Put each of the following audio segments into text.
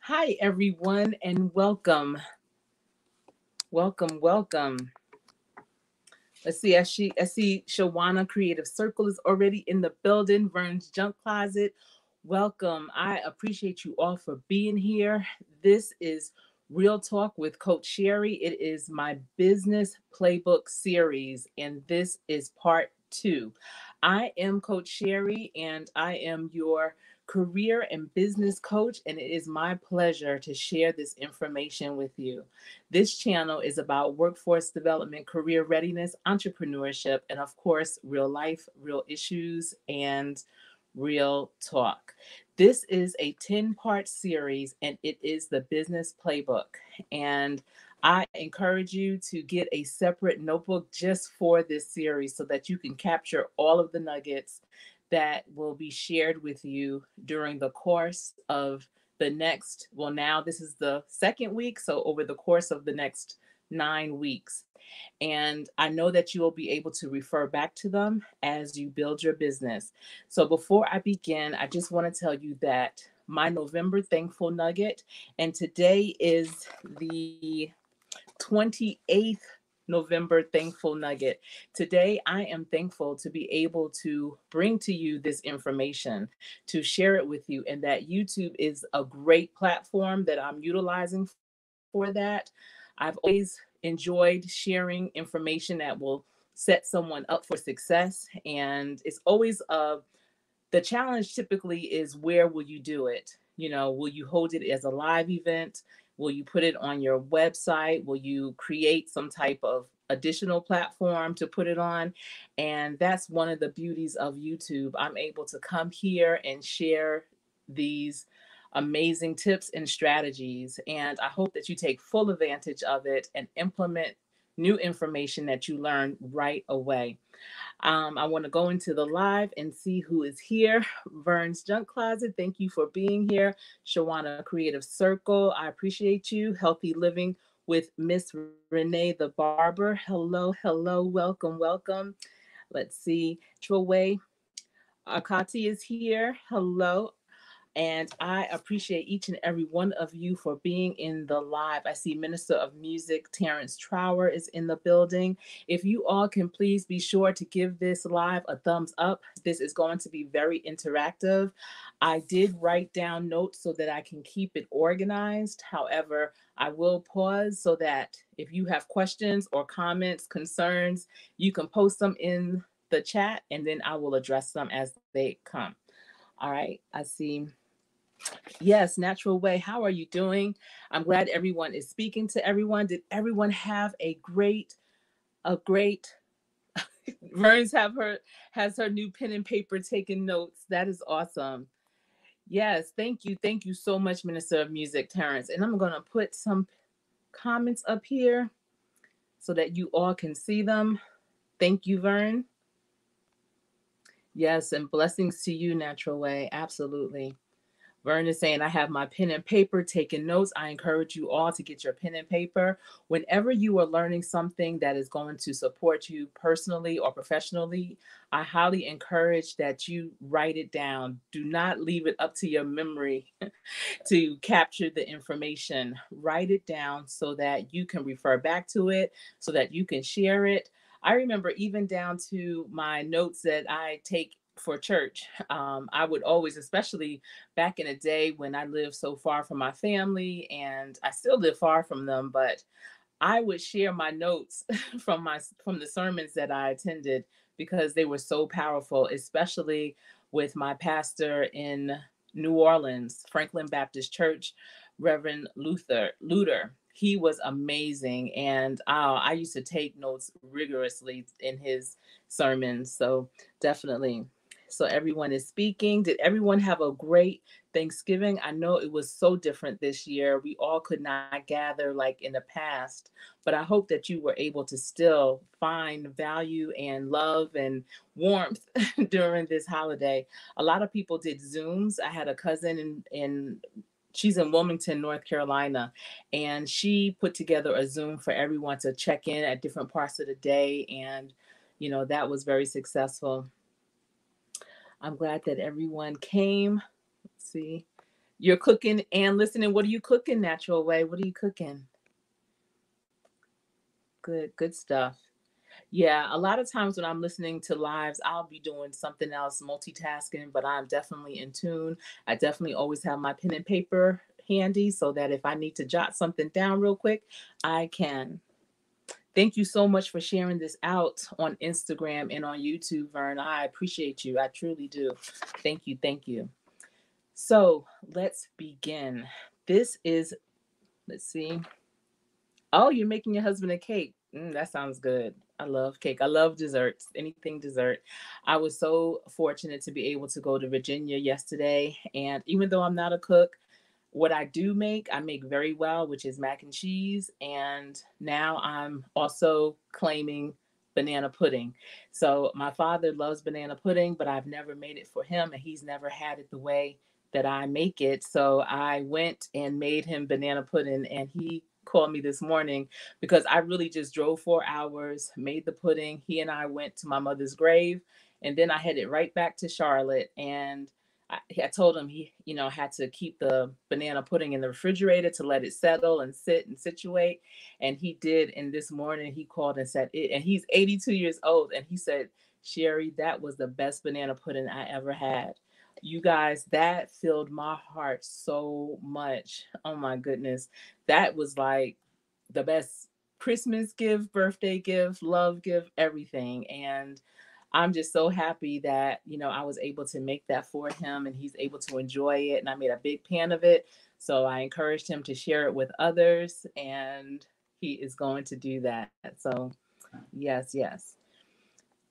Hi, everyone, and welcome. Welcome, welcome. I see Shawana Creative Circle is already in the building. Vern's Junk Closet. Welcome. I appreciate you all for being here. This is Real Talk with Coach Sherry. It is my business playbook series, and this is part two. I am Coach Sherry, and I am your career and business coach, and it is my pleasure to share this information with you. This channel is about workforce development, career readiness, entrepreneurship, and of course, real life, real issues, and real talk. This is a 10-part series and it is the business playbook. And I encourage you to get a separate notebook just for this series so that you can capture all of the nuggets that will be shared with you during the course of the next, well, now this is the second week. So, over the course of the next 9 weeks. And I know that you will be able to refer back to them as you build your business. So, before I begin, I just want to tell you that my November Thankful Nugget, and today is the 28th November Thankful Nugget. Today, I am thankful to be able to bring to you this information, to share it with you, and that YouTube is a great platform that I'm utilizing for that. I've always enjoyed sharing information that will set someone up for success. And it's always the challenge typically is, where will you do it? Will you hold it as a live event? Will you put it on your website? Will you create some type of additional platform to put it on? And that's one of the beauties of YouTube. I'm able to come here and share these amazing tips and strategies. And I hope that you take full advantage of it and implement new information that you learn right away. I want to go into the live and see who is here. Vern's Junk Closet, thank you for being here. Shawana Creative Circle, I appreciate you. Healthy Living with Miss Renee the Barber. Hello, hello, welcome, welcome. Let's see. Way Akati is here. Hello. And I appreciate each and every one of you for being in the live. I see Minister of Music Terrence Trower is in the building. If you all can please be sure to give this live a thumbs up. This is going to be very interactive. I did write down notes so that I can keep it organized. However, I will pause so that if you have questions or comments, concerns, you can post them in the chat and then I will address them as they come. All right, I see. Yes, Natural Way. How are you doing? I'm glad everyone is speaking to everyone. Did everyone have a great Vern's have her has her new pen and paper taking notes. That is awesome. Yes, thank you. Thank you so much, Minister of Music, Terrence. And I'm gonna put some comments up here so that you all can see them. Thank you, Vern. Yes, and blessings to you, Natural Way. Absolutely. Vern is saying, I have my pen and paper taking notes. I encourage you all to get your pen and paper. Whenever you are learning something that is going to support you personally or professionally, I highly encourage that you write it down. Do not leave it up to your memory to capture the information. Write it down so that you can refer back to it, so that you can share it. I remember even down to my notes that I take for church. I would always, especially back in the day when I lived so far from my family, and I still live far from them, but I would share my notes from the sermons that I attended because they were so powerful, especially with my pastor in New Orleans, Franklin Baptist Church, Reverend Luter. He was amazing, and I used to take notes rigorously in his sermons. So definitely. So everyone is speaking. Did everyone have a great Thanksgiving? I know it was so different this year. We all could not gather like in the past, but I hope that you were able to still find value and love and warmth during this holiday. A lot of people did Zooms. I had a cousin in she's in Wilmington, North Carolina, and she put together a Zoom for everyone to check in at different parts of the day, and that was very successful. I'm glad that everyone came. Let's see. You're cooking and listening. What are you cooking, Natural Way? What are you cooking? Good stuff. Yeah, a lot of times when I'm listening to lives, I'll be doing something else, multitasking, but I'm definitely in tune. I definitely always have my pen and paper handy so that if I need to jot something down real quick, I can. Thank you so much for sharing this out on Instagram and on YouTube, Vern. I appreciate you. I truly do. Thank you. Thank you. So let's begin. This is, let's see. Oh, you're making your husband a cake. That sounds good. I love cake. I love desserts, anything dessert. I was so fortunate to be able to go to Virginia yesterday. And even though I'm not a cook, what I make very well, which is mac and cheese. And now I'm also claiming banana pudding. So my father loves banana pudding, but I've never made it for him, and he's never had it the way that I make it. So I went and made him banana pudding, and he called me this morning because I really just drove 4 hours, made the pudding. He and I went to my mother's grave, and then I headed right back to Charlotte. And I told him he, had to keep the banana pudding in the refrigerator to let it settle and sit and situate. And he did. And this morning he called and said it, and he's 82 years old. And he said, Sherry, that was the best banana pudding I ever had. You guys, that filled my heart so much. Oh my goodness. That was like the best Christmas gift, birthday gift, love gift, everything. And I'm just so happy that, I was able to make that for him and he's able to enjoy it. And I made a big pan of it. So I encouraged him to share it with others, and he is going to do that. So, yes, yes.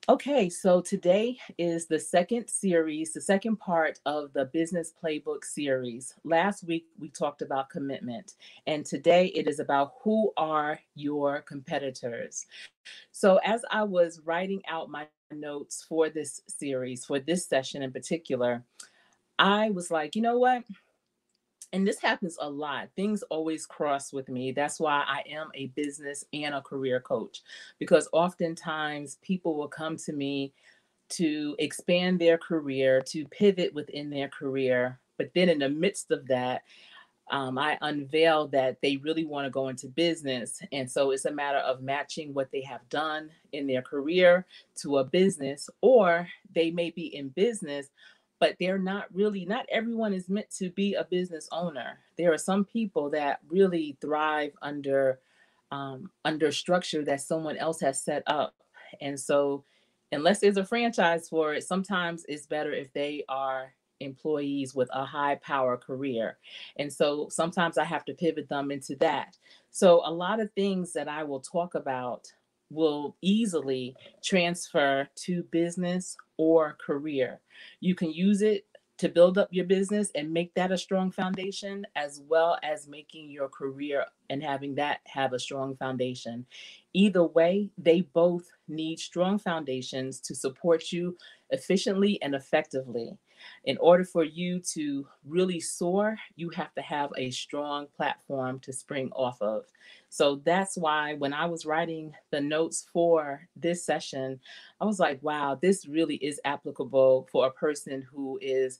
Okay, so today is the second series, the second part of the Business Playbook series. Last week we talked about commitment, and today it is about who are your competitors. So, as I was writing out my notes for this series, for this session in particular, I was like, you know what? And this happens a lot. Things always cross with me. That's why I am a business and a career coach, because oftentimes people will come to me to expand their career, to pivot within their career. But then in the midst of that, I unveiled that they really want to go into business. And so it's a matter of matching what they have done in their career to a business, or they may be in business, but they're not really, not everyone is meant to be a business owner. There are some people that really thrive under structure that someone else has set up. And so, unless there's a franchise for it, sometimes it's better if they are employees with a high power career. And so sometimes I have to pivot them into that. So a lot of things that I will talk about will easily transfer to business or career. You can use it to build up your business and make that a strong foundation, as well as making your career and having that have a strong foundation. Either way, they both need strong foundations to support you efficiently and effectively. In order for you to really soar, you have to have a strong platform to spring off of. So that's why when I was writing the notes for this session, I was like, wow, this really is applicable for a person who is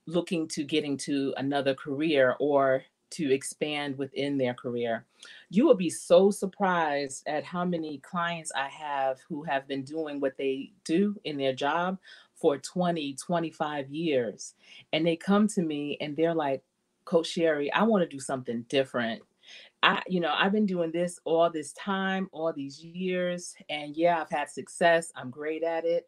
looking to get into another career or to expand within their career. You will be so surprised at how many clients I have who have been doing what they do in their job for 20, 25 years. And they come to me and they're like, Coach Sherry, I want to do something different. I've been doing this all this time, all these years, and yeah, I've had success. I'm great at it,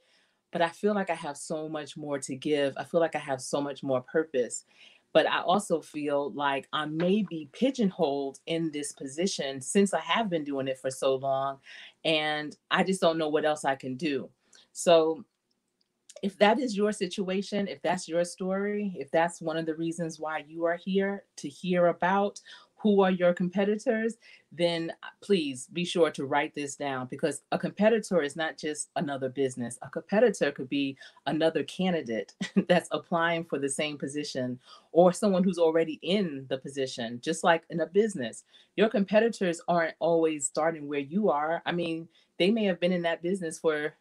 but I feel like I have so much more to give. I feel like I have so much more purpose. But I also feel like I may be pigeonholed in this position since I have been doing it for so long, and I just don't know what else I can do. So if that is your situation, if that's your story, if that's one of the reasons why you are here to hear about who are your competitors, then please be sure to write this down, because a competitor is not just another business. A competitor could be another candidate that's applying for the same position, or someone who's already in the position, just like in a business. Your competitors aren't always starting where you are. I mean, they may have been in that business for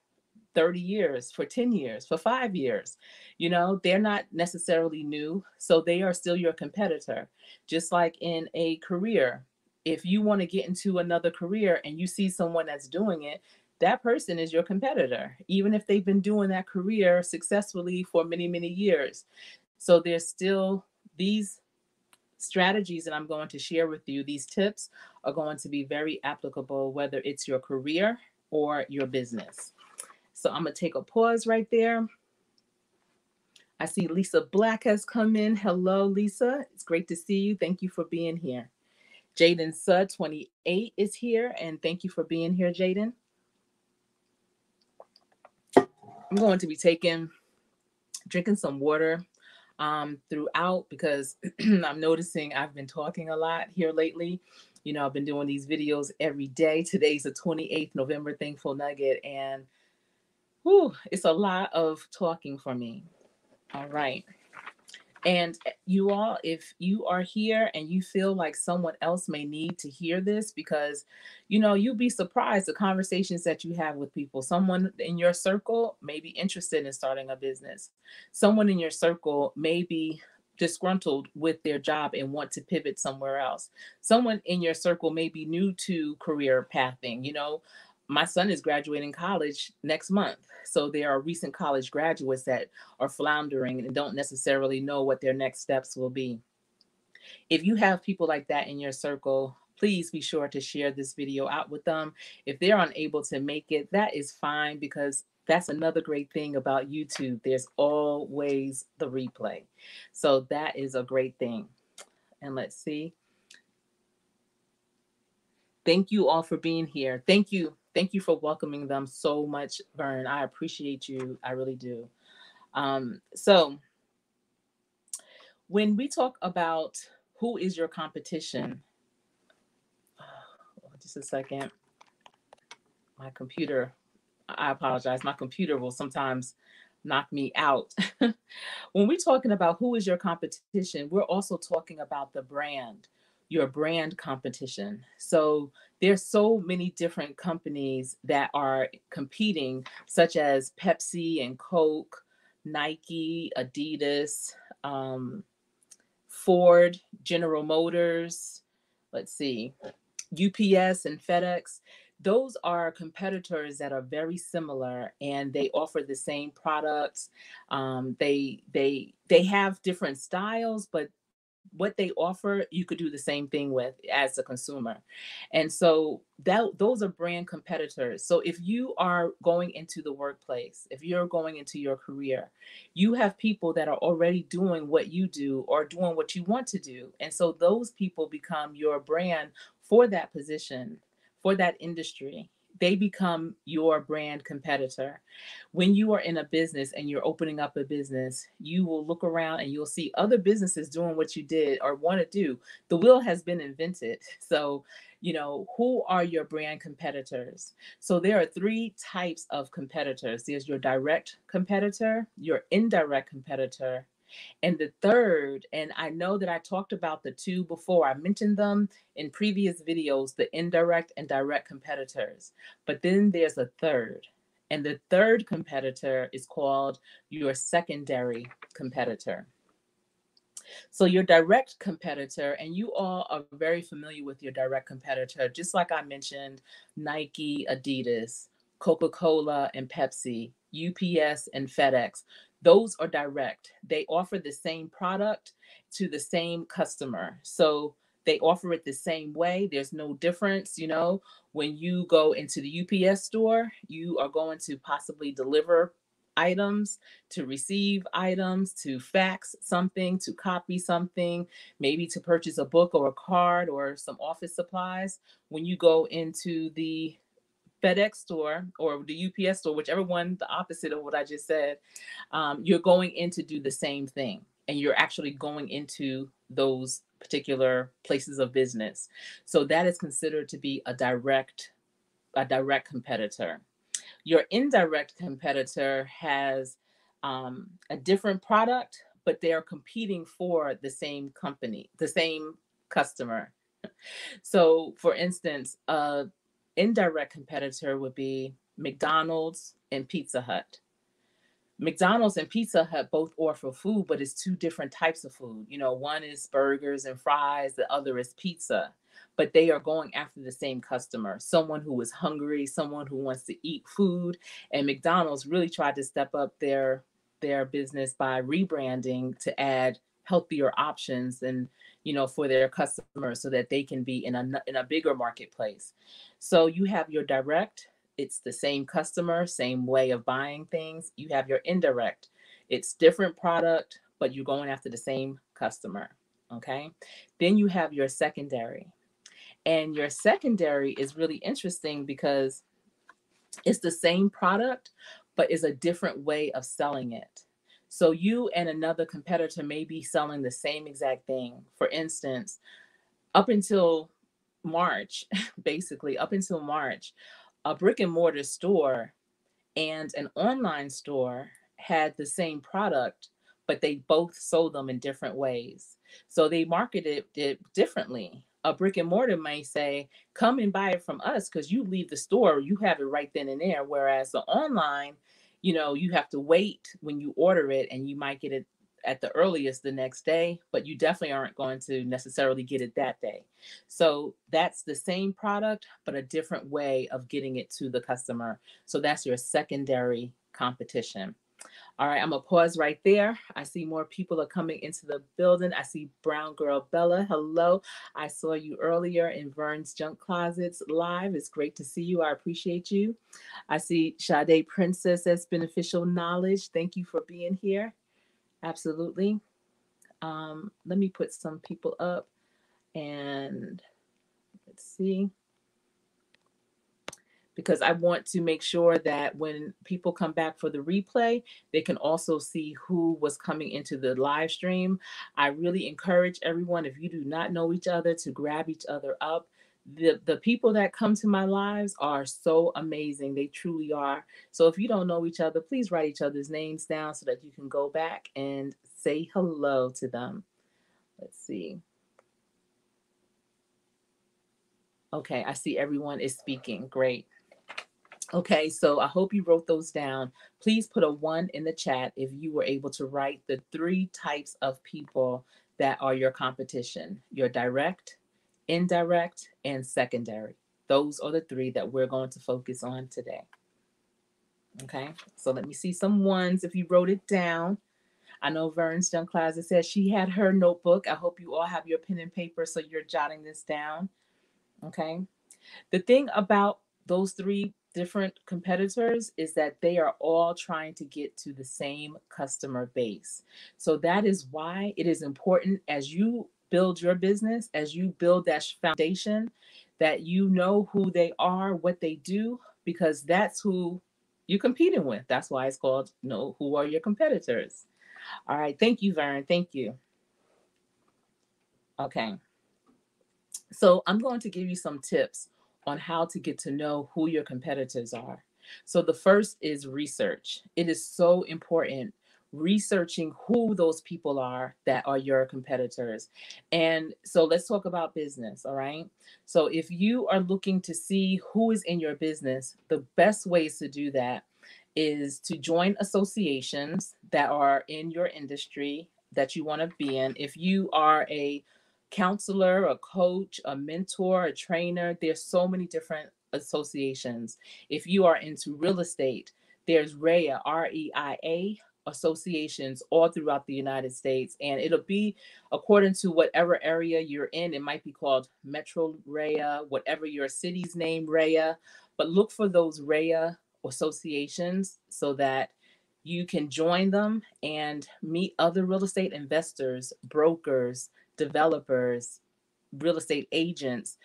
30 years, for 10 years, for 5 years. You know, they're not necessarily new, so they are still your competitor. Just like in a career, if you want to get into another career and you see someone that's doing it, that person is your competitor, even if they've been doing that career successfully for many, many years. So there's still these strategies that I'm going to share with you. These tips are going to be very applicable, whether it's your career or your business. So I'm going to take a pause right there. I see Lisa Black has come in. Hello, Lisa. It's great to see you. Thank you for being here. Jaden Sud, 28, is here, and thank you for being here, Jaden. I'm going to be drinking some water throughout because I'm noticing I've been talking a lot here lately. You know, I've been doing these videos every day. Today's the 28th November Thankful Nugget, and it's a lot of talking for me. All right. And you all, if you are here and you feel like someone else may need to hear this, because, you know, you'd be surprised the conversations that you have with people. Someone in your circle may be interested in starting a business. Someone in your circle may be disgruntled with their job and want to pivot somewhere else. Someone in your circle may be new to career pathing. You know, my son is graduating college next month. So there are recent college graduates that are floundering and don't necessarily know what their next steps will be. If you have people like that in your circle, please be sure to share this video out with them. If they're unable to make it, that is fine, because that's another great thing about YouTube. There's always the replay. So that is a great thing. And let's see. Thank you all for being here. Thank you. Thank you for welcoming them so much, Vern. I appreciate you. I really do. So when we talk about who is your competition, just a second. My computer, I apologize. My computer will sometimes knock me out. When we're talking about who is your competition, we're also talking about the brand, your brand competition. So there's so many different companies that are competing, such as Pepsi and Coke, Nike, Adidas, Ford, General Motors, let's see, UPS and FedEx. Those are competitors that are very similar, and they offer the same products. They have different styles, but what they offer, you could do the same thing with as a consumer. And so those are brand competitors. So if you are going into the workplace, if you're going into your career, you have people that are already doing what you do or doing what you want to do. And so those people become your brand for that position, for that industry. They become your brand competitor. When you are in a business and you're opening up a business, you will look around and you'll see other businesses doing what you did or want to do. The wheel has been invented. So, you know, who are your brand competitors? So there are three types of competitors. There's your direct competitor, your indirect competitor, and the third, and I know that I talked about the two before, I mentioned them in previous videos, the indirect and direct competitors. But then there's a third. And the third competitor is called your secondary competitor. So your direct competitor, and you all are very familiar with your direct competitor, just like I mentioned, Nike, Adidas, Coca-Cola and Pepsi, UPS and FedEx. Those are direct. They offer the same product to the same customer. So they offer it the same way. There's no difference. You know, when you go into the UPS store, you are going to possibly deliver items, to receive items, to fax something, to copy something, maybe to purchase a book or a card or some office supplies. When you go into the FedEx store or the UPS store, whichever one, the opposite of what I just said, you're going in to do the same thing. And you're actually going into those particular places of business. So that is considered to be a direct competitor. Your indirect competitor has a different product, but they are competing for the same company, the same customer. So, for instance, indirect competitor would be McDonald's and Pizza Hut. McDonald's and Pizza Hut both offer food, but it's two different types of food. You know, one is burgers and fries, the other is pizza. But they are going after the same customer, someone who is hungry, someone who wants to eat food. And McDonald's really tried to step up their business by rebranding to add healthier options and for their customers so that they can be in a bigger marketplace. So you have your direct, it's the same customer, same way of buying things. You have your indirect, it's different product, but you're going after the same customer. Okay. Then you have your secondary. And your secondary is really interesting because it's the same product, but it's a different way of selling it. So you and another competitor may be selling the same exact thing. For instance, up until March, basically, up until March, a brick and mortar store and an online store had the same product, but they both sold them in different ways. So they marketed it differently. A brick and mortar may say, come and buy it from us because you leave the store, you have it right then and there. Whereas the online, you have to wait when you order it and you might get it at the earliest the next day, but you definitely aren't going to necessarily get it that day. So that's the same product, but a different way of getting it to the customer. So that's your secondary competition. All right, I'm gonna pause right there. I see more people are coming into the building. I see Brown Girl Bella. Hello. I saw you earlier in Vern's Junk Closets live. It's great to see you. I appreciate you. I see Sade Princess as beneficial knowledge. Thank you for being here. Absolutely. Let me put some people up and let's see. Because I want to make sure that when people come back for the replay, they can also see who was coming into the live stream. I really encourage everyone, if you do not know each other, to grab each other up. The people that come to my lives are so amazing. They truly are. So if you don't know each other, please write each other's names down so that you can go back and say hello to them. Let's see. Okay, I see everyone is speaking. Great. Okay, so I hope you wrote those down. Please put a 1 in the chat if you were able to write the 3 types of people that are your competition: your direct, indirect, and secondary. Those are the 3 that we're going to focus on today. Okay, so let me see some ones if you wrote it down. I know Vern's Junk Closet says she had her notebook. I hope you all have your pen and paper so you're jotting this down. Okay. The thing about those 3 different competitors is that they are all trying to get to the same customer base. So that is why it is important as you build your business, as you build that foundation, that you know who they are, what they do, because that's who you're competing with. That's why it's called know who are your competitors. All right. Thank you, Vern. Thank you. Okay. So I'm going to give you some tips on how to get to know who your competitors are. So the first is research. It is so important researching who those people are that are your competitors. And so let's talk about business, all right? So if you are looking to see who is in your business, the best ways to do that is to join associations that are in your industry that you want to be in. If you are a counselor, a coach, a mentor, a trainer, there's so many different associations. If you are into real estate, there's REIA, REIA associations all throughout the United States. And it'll be according to whatever area you're in. It might be called Metro REIA, whatever your city's name, REIA. But look for those REIA associations so that you can join them and meet other real estate investors, brokers, developers, real estate agents,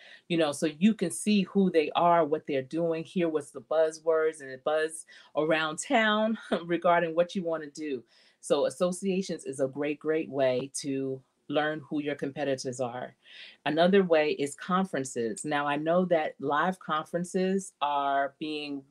so you can see who they are, what they're doing, hear what's the buzzwords and the buzz around town regarding what you want to do. So associations is a great way to learn who your competitors are. Another way is conferences. Now I know that live conferences are being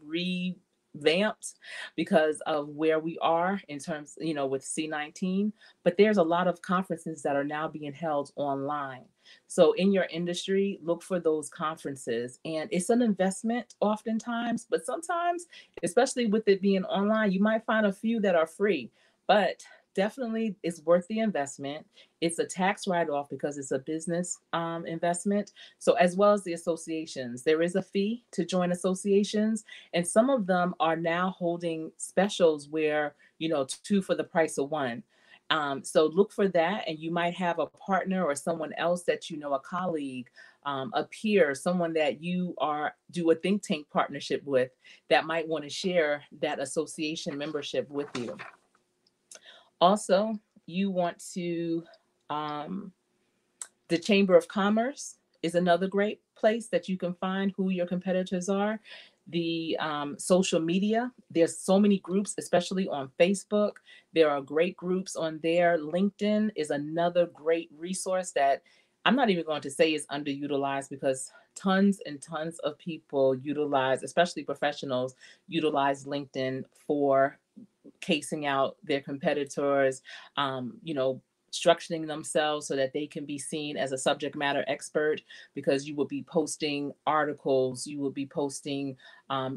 vamped because of where we are in terms, with C19. But there's a lot of conferences that are now being held online. So in your industry, look for those conferences. And it's an investment oftentimes, but sometimes, especially with it being online, you might find a few that are free. But definitely it's worth the investment. It's a tax write-off because it's a business investment. So as well as the associations, there is a fee to join associations, and some of them are now holding specials where, two for the price of one. So look for that, and you might have a partner or someone else that a colleague, a peer, someone that you are do a think tank partnership with that might want to share that association membership with you. Also, you want to, um, the Chamber of Commerce is another great place that you can find who your competitors are. The social media, there's so many groups, especially on Facebook. There are great groups on there. LinkedIn is another great resource that I'm not even going to say is underutilized, because tons and tons of people utilize, especially professionals, utilize LinkedIn for casing out their competitors, structuring themselves so that they can be seen as a subject matter expert, because you will be posting articles, you will be posting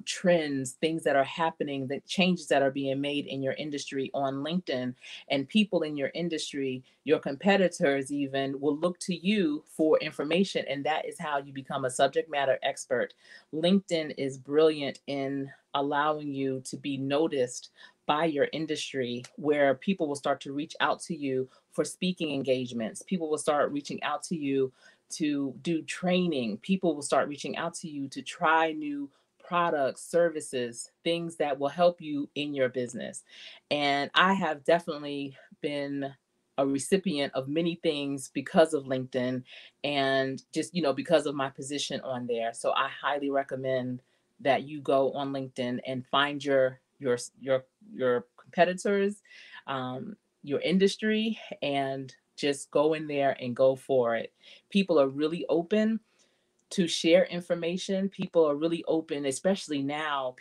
trends, things that are happening, the changes that are being made in your industry on LinkedIn. And people in your industry, your competitors even, will look to you for information. And that is how you become a subject matter expert. LinkedIn is brilliant in allowing you to be noticed by your industry, where people will start to reach out to you for speaking engagements. People will start reaching out to you to do training. People will start reaching out to you to try new products, services, things that will help you in your business. And I have definitely been a recipient of many things because of LinkedIn, and just, because of my position on there. So I highly recommend that you go on LinkedIn and find your competitors, your industry, and just go in there and go for it. People are really open to share information. People are really open, especially now.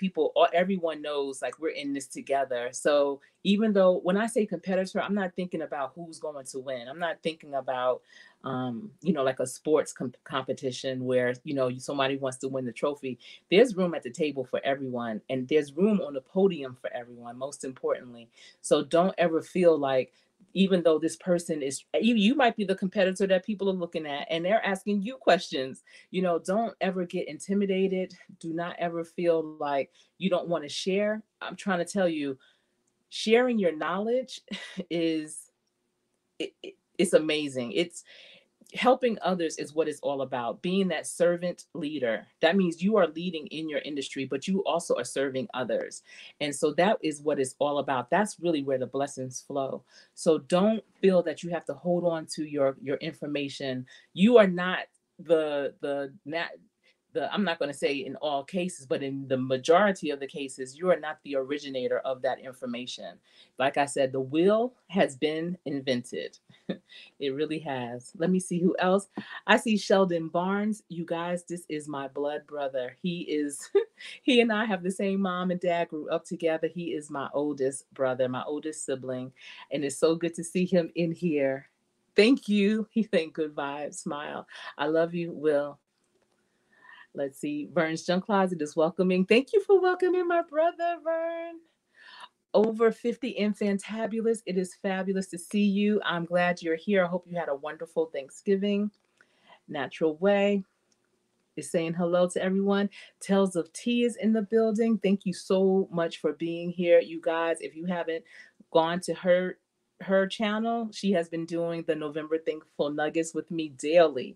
Everyone knows, like, we're in this together. So even though when I say competitor, I'm not thinking about who's going to win. I'm not thinking about, like a sports competition where, somebody wants to win the trophy. There's room at the table for everyone, and there's room on the podium for everyone, most importantly. So don't ever feel like, even though this person is, you might be the competitor that people are looking at and they're asking you questions. Don't ever get intimidated. Do not ever feel like you don't want to share. I'm trying to tell you, sharing your knowledge is, it's amazing. It's helping others is what it's all about. Being that servant leader. That means you are leading in your industry, but you also are serving others. And so that is what it's all about. That's really where the blessings flow. So don't feel that you have to hold on to your information. You are not I'm not going to say in all cases, but in the majority of the cases, you are not the originator of that information. Like I said, the wheel has been invented. It really has. Let me see who else. I see Sheldon Barnes. You guys, this is my blood brother. He is, he and I have the same mom and dad, grew up together. He is my oldest brother, my oldest sibling. And it's so good to see him in here. Thank you. He thanked good vibes, smile. I love you, Will. Let's see. Vern's Junk Closet is welcoming. Thank you for welcoming my brother, Vern. Over 50 and fantabulous. It is fabulous to see you. I'm glad you're here. I hope you had a wonderful Thanksgiving. Natural Way is saying hello to everyone. Tales of Tea is in the building. Thank you so much for being here, you guys. If you haven't gone to her channel, she has been doing the November Thankful Nuggets with me daily,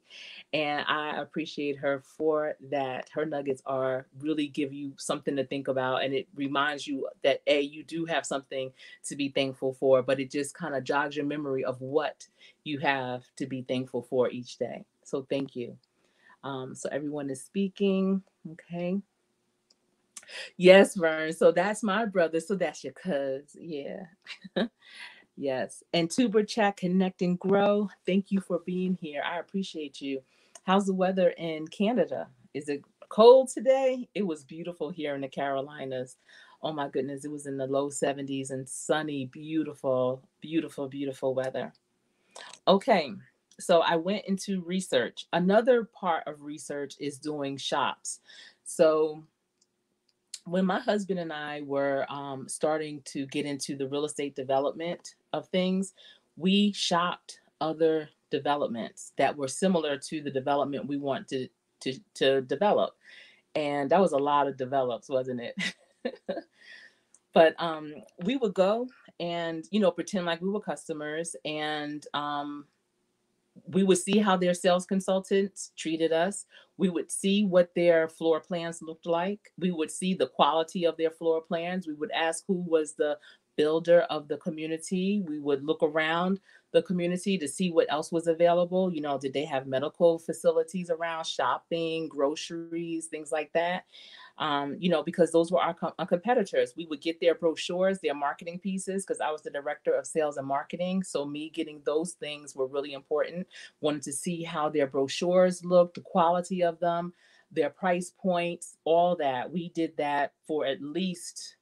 and I appreciate her for that. Her nuggets are really give you something to think about, and it reminds you that you do have something to be thankful for, but it just kind of jogs your memory of what you have to be thankful for each day. So thank you. So everyone is speaking. Okay. Yes, Vern. So that's my brother. So that's your cuz. Yeah. Yes. And Tuber Chat, Connect and Grow. Thank you for being here. I appreciate you. How's the weather in Canada? Is it cold today? It was beautiful here in the Carolinas. Oh my goodness, it was in the low 70s and sunny, beautiful, beautiful, beautiful weather. Okay, so I went into research. Another part of research is doing shops. So when my husband and I were starting to get into the real estate development of things, we shopped other developments that were similar to the development we want to develop. And that was a lot of develops, wasn't it? But we would go and pretend like we were customers, and we would see how their sales consultants treated us. We would see what their floor plans looked like. We would see the quality of their floor plans. We would ask who was the builder of the community. We would look around the community to see what else was available. Did they have medical facilities around, shopping, groceries, things like that? Because those were our competitors. We would get their brochures, their marketing pieces, because I was the director of sales and marketing. So me getting those things were really important. Wanted to see how their brochures looked, the quality of them, their price points, all that. We did that for at least,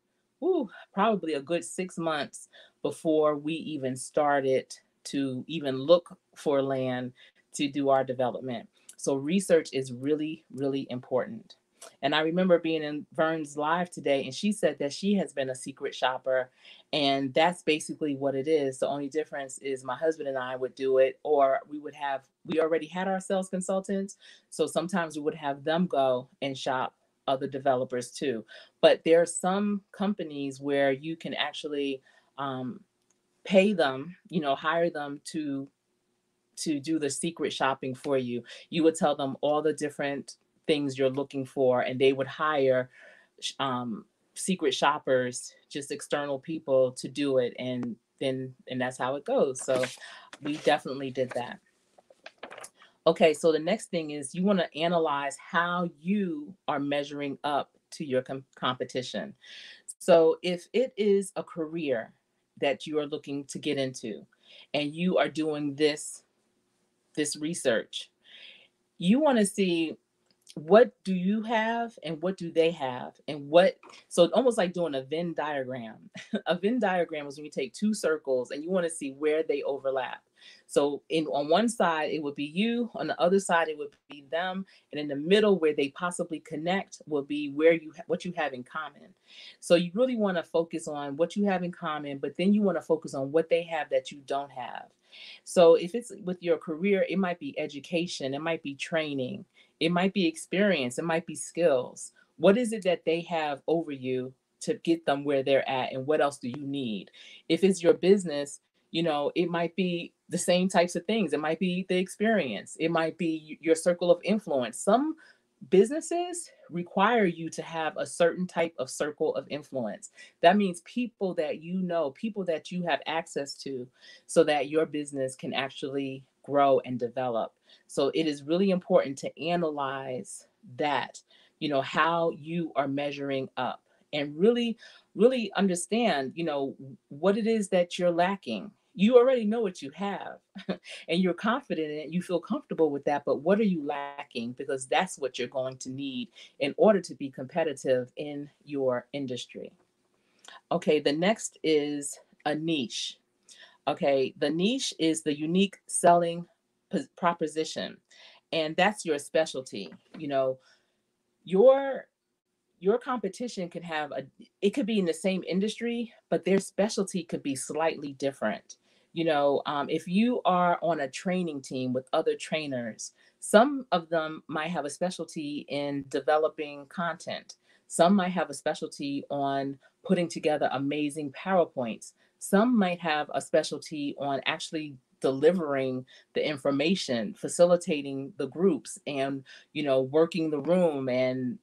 probably a good 6 months before we even started to even look for land to do our development. So research is really, really important. And I remember being in Vern's live today, and she said that she has been a secret shopper. And that's basically what it is. The only difference is my husband and I would do it, or we already had our sales consultants. So sometimes we would have them go and shop other developers too. But there are some companies where you can actually um, pay them, hire them to do the secret shopping for you. You would tell them all the different things you're looking for, and they would hire um, secret shoppers, just external people to do it, and that's how it goes. So we definitely did that. Okay, so the next thing is you want to analyze how you are measuring up to your competition. So if it is a career that you are looking to get into, and you are doing this research, you want to see what do you have and what do they have, and what, so it's almost like doing a Venn diagram. A Venn diagram is when you take two circles and you want to see where they overlap. So on one side it would be you, on the other side it would be them, and in the middle where they possibly connect will be where what you have in common. So you really want to focus on what you have in common, but then you want to focus on what they have that you don't have. So if it's with your career, it might be education, it might be training, it might be experience, it might be skills. What is it that they have over you to get them where they're at, and what else do you need? If it's your business, it might be the same types of things. It might be the experience. It might be your circle of influence. Some businesses require you to have a certain type of circle of influence. That means people that people that you have access to, so that your business can actually grow and develop. So it is really important to analyze that, how you are measuring up, and really, really understand, what it is that you're lacking. You already know what you have and you're confident in it, you feel comfortable with that, but what are you lacking? Because that's what you're going to need in order to be competitive in your industry. Okay, the next is a niche. Okay, the niche is the unique selling proposition, and that's your specialty. Your your competition can have it could be in the same industry, but their specialty could be slightly different. If you are on a training team with other trainers, some of them might have a specialty in developing content. Some might have a specialty on putting together amazing PowerPoints. Some might have a specialty on actually delivering the information, facilitating the groups, and working the room, and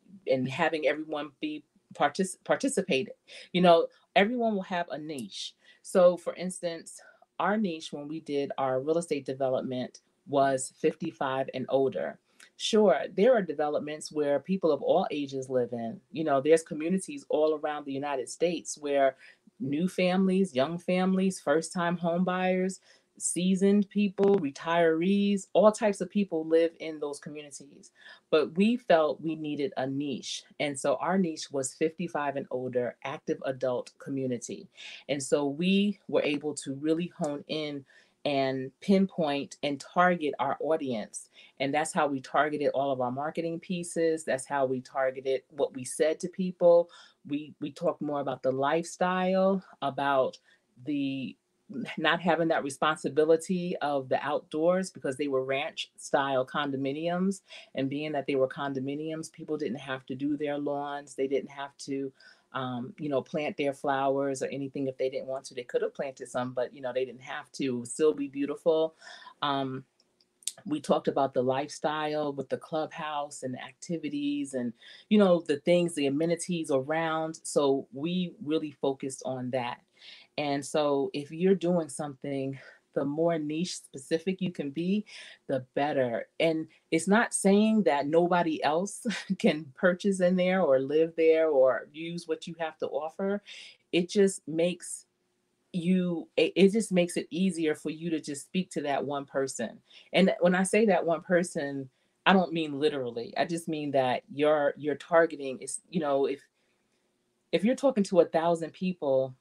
having everyone be participated. You know, Everyone will have a niche. So, for instance, our niche when we did our real estate development was 55 and older. Sure, there are developments where people of all ages live in. There's communities all around the United States where new families, young families, first time home buyers, seasoned people, retirees, all types of people live in those communities. But we felt we needed a niche. And so our niche was 55 and older active adult community. And so we were able to really hone in and pinpoint and target our audience. And that's how we targeted all of our marketing pieces. That's how we targeted what we said to people. We talked more about the lifestyle, about the not having that responsibility of the outdoors because they were ranch style condominiums. And being that they were condominiums, people didn't have to do their lawns. They didn't have to, plant their flowers or anything if they didn't want to. They could have planted some, but they didn't have to. It would still be beautiful. Um, we talked about the lifestyle with the clubhouse and the activities and the things, the amenities around. So we really focused on that. And so if you're doing something, the more niche specific you can be, the better. And it's not saying that nobody else can purchase in there or live there or use what you have to offer. It just makes it just makes it easier for you to just speak to that one person. And when I say that one person, I don't mean literally. I just mean that your targeting is, if you're talking to 1,000 people,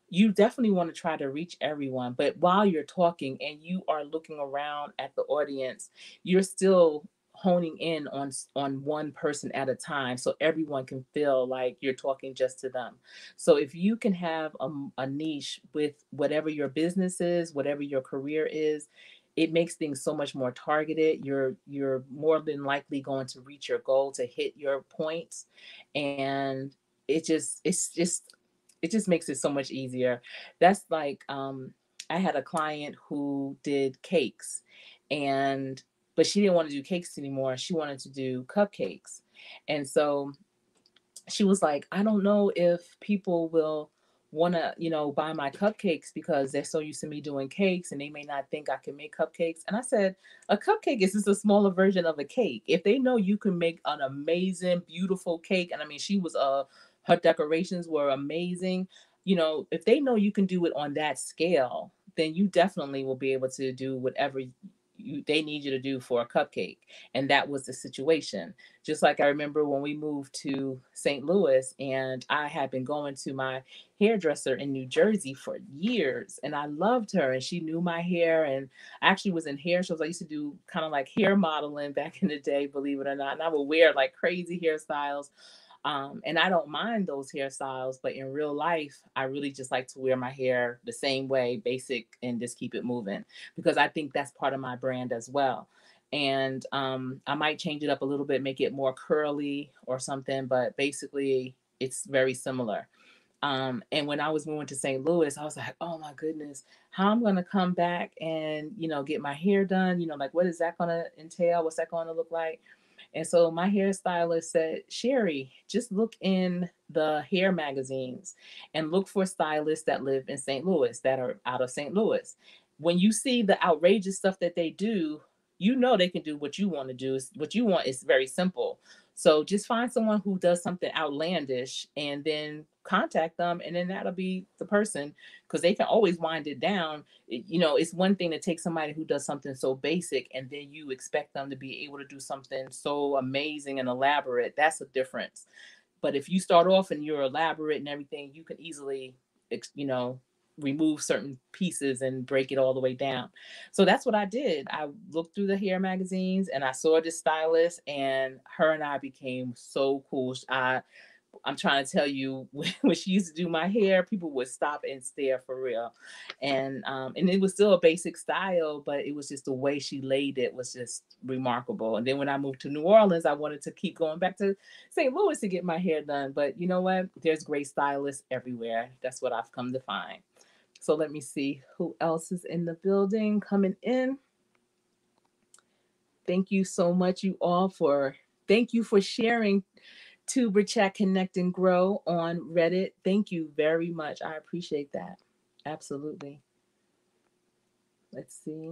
you definitely want to try to reach everyone. But while you're talking and you are looking around at the audience, you're still honing in on one person at a time so everyone can feel like you're talking just to them. So if you can have a niche with whatever your business is, whatever your career is, it makes things so much more targeted. You're more than likely going to reach your goal, to hit your points. And it just makes it so much easier. That's like, I had a client who did cakes, and but she didn't want to do cakes anymore. She wanted to do cupcakes. And so she was like, I don't know if people will want to, buy my cupcakes because they're so used to me doing cakes and they may not think I can make cupcakes. And I said, a cupcake is just a smaller version of a cake. If they know you can make an amazing, beautiful cake, and I mean, her decorations were amazing. If they know you can do it on that scale, then you definitely will be able to do whatever they need you to do for a cupcake. And that was the situation. Just like I remember when we moved to St. Louis, and I had been going to my hairdresser in New Jersey for years, and I loved her, and she knew my hair. And I actually was in hair shows. I used to do kind of like hair modeling back in the day, believe it or not. And I would wear like crazy hairstyles. And I don't mind those hairstyles, but in real life, I really just like to wear my hair the same way, basic, and just keep it moving, because I think that's part of my brand as well. And I might change it up a little bit, make it more curly or something, but basically, it's very similar. And when I was moving to St. Louis, I was like, oh my goodness, how I'm going to come back and, get my hair done, like what is that going to entail? What's that going to look like? And so my hairstylist said, Sherry, just look in the hair magazines and look for stylists that live in St. Louis, that are out of St. Louis. When you see the outrageous stuff that they do, they can do what you want to do. What you want is very simple. So just find someone who does something outlandish and then contact them, and then that'll be the person, because they can always wind it down. It's one thing to take somebody who does something so basic and then you expect them to be able to do something so amazing and elaborate. That's a difference. But if you start off and you're elaborate and everything, you can easily, you know, remove certain pieces and break it all the way down. So that's what I did. I looked through the hair magazines and I saw this stylist, and her and I became so cool. I'm trying to tell you, when she used to do my hair, people would stop and stare for real. And it was still a basic style, but it was just the way she laid it was just remarkable. And then when I moved to New Orleans, I wanted to keep going back to St. Louis to get my hair done. But you know what? There's great stylists everywhere. That's what I've come to find. So let me see who else is in the building coming in. Thank you so much, you all, for thank you for sharing Tuber Chat Connect and Grow on Reddit. Thank you very much. I appreciate that. Absolutely. Let's see.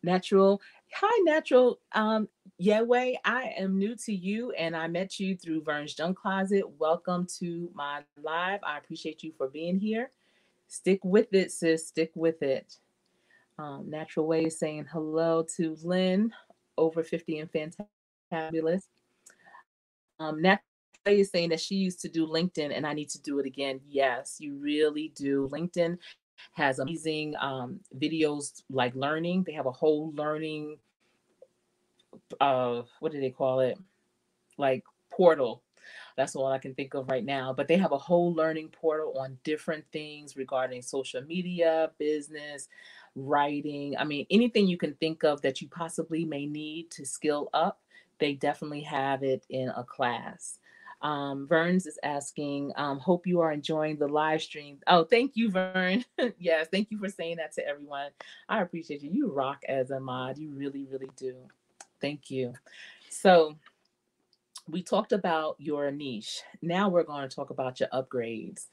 Natural. Hi, Natural. Yehweh, I am new to you and I met you through Vern's Junk Closet. Welcome to my live. I appreciate you for being here. Stick with it, sis. Stick with it. Natural Way is saying hello to Lynn, over 50 and fantabulous. Natural Way is saying that she used to do LinkedIn and I need to do it again. Yes, you really do. LinkedIn has amazing videos like learning. They have a whole learning, what do they call it? Like portal. That's all I can think of right now. But they have a whole learning portal on different things regarding social media, business, writing. I mean, anything you can think of that you possibly may need to skill up, they definitely have it in a class. Verns is asking, hope you are enjoying the live stream. Oh, thank you, Vern. Yes, thank you for saying that to everyone. I appreciate you. You rock as a mod. You really, really do. Thank you. So, we talked about your niche. Now we're going to talk about your upgrades.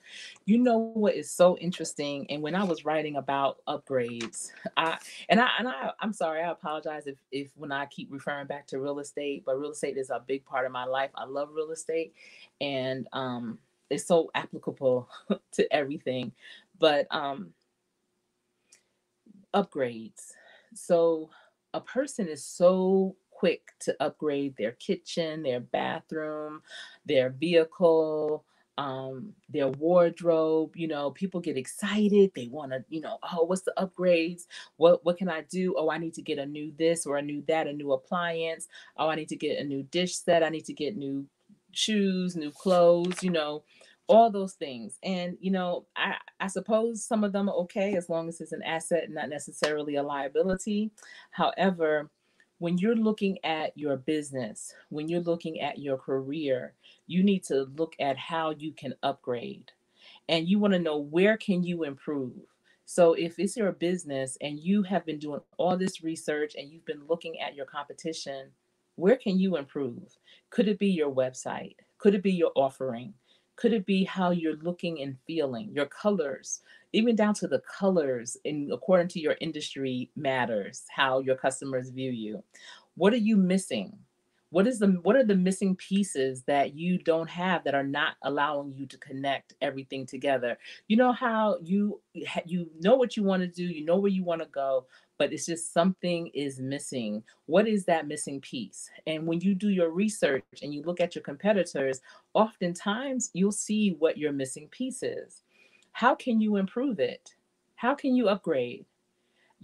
You know what is so interesting? And when I was writing about upgrades, I'm sorry, I apologize if when I keep referring back to real estate, but real estate is a big part of my life. I love real estate, and it's so applicable to everything. But upgrades. So a person is so quick to upgrade their kitchen, their bathroom, their vehicle, their wardrobe. You know, people get excited. They want to, oh, what's the upgrades? What can I do? Oh, I need to get a new this or a new that, a new appliance. Oh, I need to get a new dish set. I need to get new shoes, new clothes. All those things. And I suppose some of them are okay as long as it's an asset and not necessarily a liability. However, when you're looking at your business, when you're looking at your career, you need to look at how you can upgrade, and you want to know where can you improve. So if it's your business and you have been doing all this research and you've been looking at your competition, where can you improve? Could it be your website? Could it be your offering? Could it be how you're looking and feeling, your colors, even down to the colors in according to your industry matters, how your customers view you. What are you missing? What are the missing pieces that you don't have that are not allowing you to connect everything together? You know how you know what you want to do, you know where you want to go, but it's just something is missing. What is that missing piece? And when you do your research and you look at your competitors, oftentimes you'll see what your missing piece is. How can you improve it? How can you upgrade?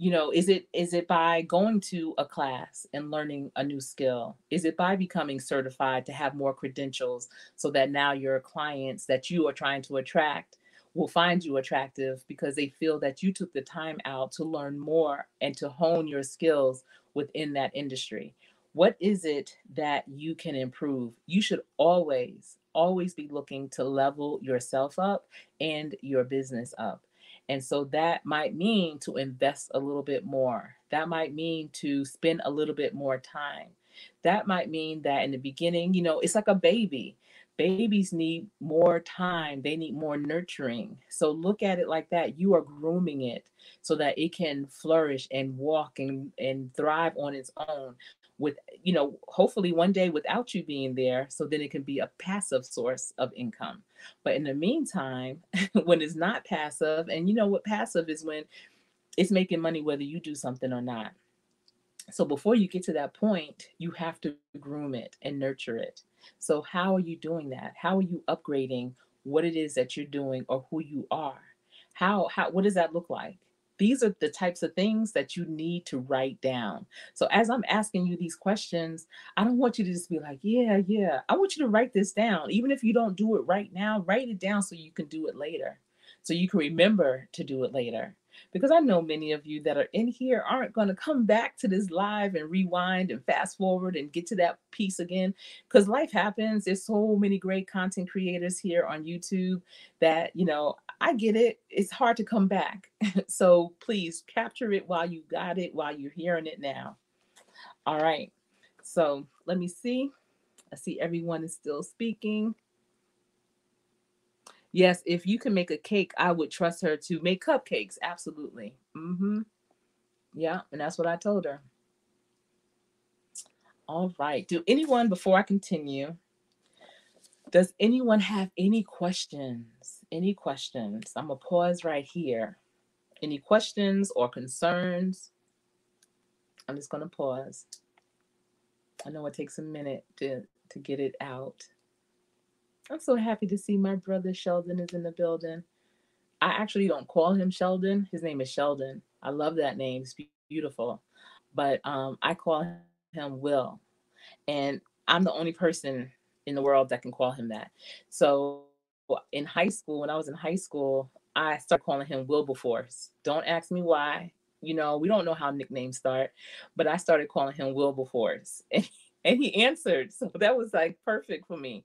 Is it by going to a class and learning a new skill? Is it by becoming certified to have more credentials so that now your clients that you are trying to attract will find you attractive because they feel that you took the time out to learn more and to hone your skills within that industry? What is it that you can improve? You should always be looking to level yourself up and your business up. And so that might mean to invest a little bit more. That might mean to spend a little bit more time. That might mean that in the beginning, it's like a baby. Babies need more time, they need more nurturing. So look at it like that. You are grooming it so that it can flourish and walk and thrive on its own with, hopefully one day without you being there. So then it can be a passive source of income. But in the meantime, when it's not passive, and you know what passive is, when it's making money whether you do something or not. So before you get to that point, you have to groom it and nurture it. So how are you doing that? How are you upgrading what it is that you're doing or who you are? How what does that look like? These are the types of things that you need to write down. So as I'm asking you these questions, I don't want you to just be like, yeah, yeah. I want you to write this down. Even if you don't do it right now, write it down so you can do it later. So you can remember to do it later, because I know many of you that are in here aren't going to come back to this live and rewind and fast forward and get to that piece again, because life happens. There's so many great content creators here on YouTube that, I get it. It's hard to come back. So please capture it while you got it, while you're hearing it now. All right. So let me see. I see everyone is still speaking. Yes, if you can make a cake, I would trust her to make cupcakes. Absolutely. Yeah, and that's what I told her. All right. Do anyone, before I continue, does anyone have any questions? Any questions? I'm going to pause right here. Any questions or concerns? I'm just going to pause. I know it takes a minute to get it out. I'm so happy to see my brother Sheldon is in the building. I actually don't call him Sheldon. His name is Sheldon. I love that name. It's beautiful. But I call him Will. And I'm the only person in the world that can call him that. So in high school, when I was in high school, I started calling him Wilberforce. Don't ask me why. We don't know how nicknames start, but I started calling him Wilberforce. And he answered. So that was like perfect for me.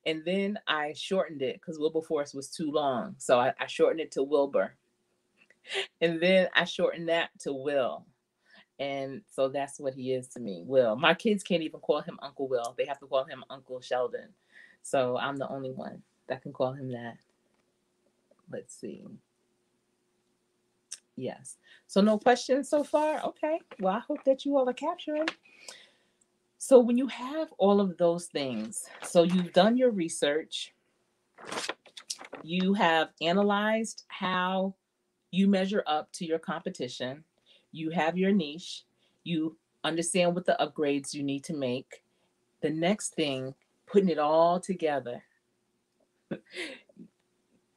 And then I shortened it because Wilberforce was too long. So I shortened it to Wilbur. And then I shortened that to Will. And so that's what he is to me, Will. My kids can't even call him Uncle Will. They have to call him Uncle Sheldon. So I'm the only one that can call him that. Let's see. Yes. So no questions so far? Okay. Well, I hope that you all are capturing. So when you have all of those things, so you've done your research, you have analyzed how you measure up to your competition, you have your niche, you understand what the upgrades you need to make. The next thing, putting it all together.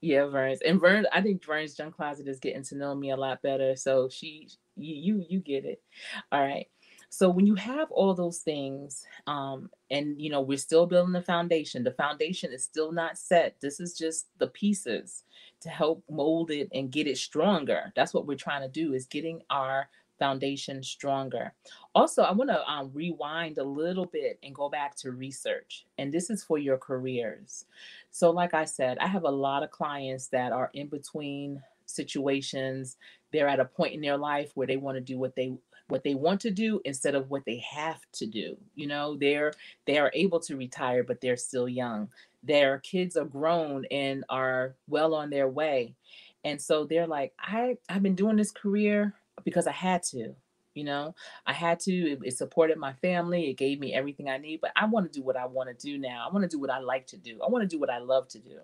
Yeah, Vern's and Vern. I think Vern's junk closet is getting to know me a lot better. So you get it. All right. So when you have all those things, and we're still building the foundation. The foundation is still not set. This is just the pieces to help mold it and get it stronger. That's what we're trying to do, is getting our foundation stronger. Also, I want to rewind a little bit and go back to research. And this is for your careers. So, like I said, I have a lot of clients that are in between situations. They're at a point in their life where they want to do what they want to do instead of what they have to do. They are able to retire, but they're still young. Their kids are grown and are well on their way. And so they're like, I've been doing this career because I had to. You know, I had to. It supported my family. It gave me everything I need. But I want to do what I want to do now. I want to do what I like to do. I want to do what I love to do.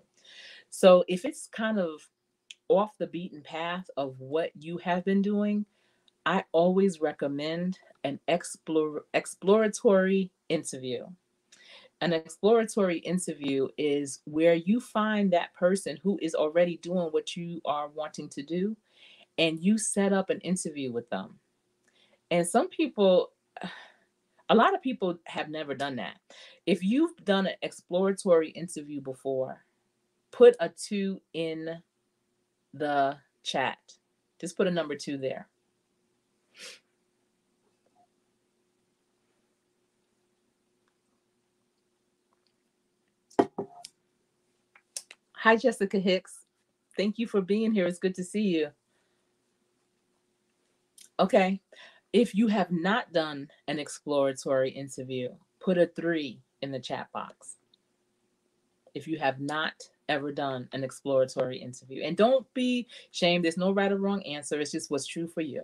So if it's kind of off the beaten path of what you have been doing, I always recommend an exploratory interview. An exploratory interview is where you find that person who is already doing what you are wanting to do, and you set up an interview with them. And a lot of people have never done that. If you've done an exploratory interview before, put a 2 in the chat. Just put a number 2 there. Hi, Jessica Hicks. Thank you for being here. It's good to see you. Okay. If you have not done an exploratory interview, put a 3 in the chat box. If you have not ever done an exploratory interview, and don't be shamed, there's no right or wrong answer. It's just what's true for you.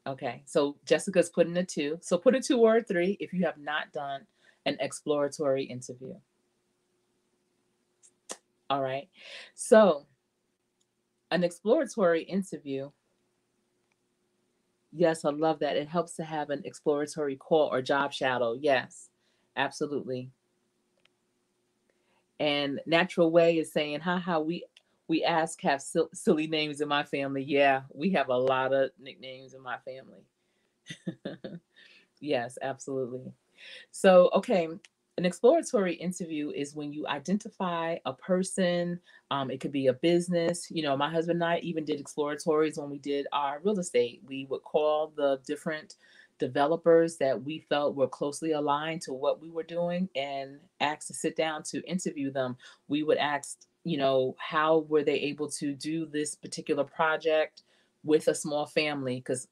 Okay. So Jessica's putting a 2. So put a 2 or a 3 if you have not done an exploratory interview. All right. So an exploratory interview, yes, I love that. It helps to have an exploratory call or job shadow. Yes, absolutely. And Natural Way is saying, haha, we ask have silly names in my family. Yeah, we have a lot of nicknames in my family. Yes, absolutely. So, okay, an exploratory interview is when you identify a person. It could be a business. My husband and I even did exploratories when we did our real estate. We would call the different developers that we felt were closely aligned to what we were doing and asked to sit down to interview them. We would ask, how were they able to do this particular project with a small family? Because,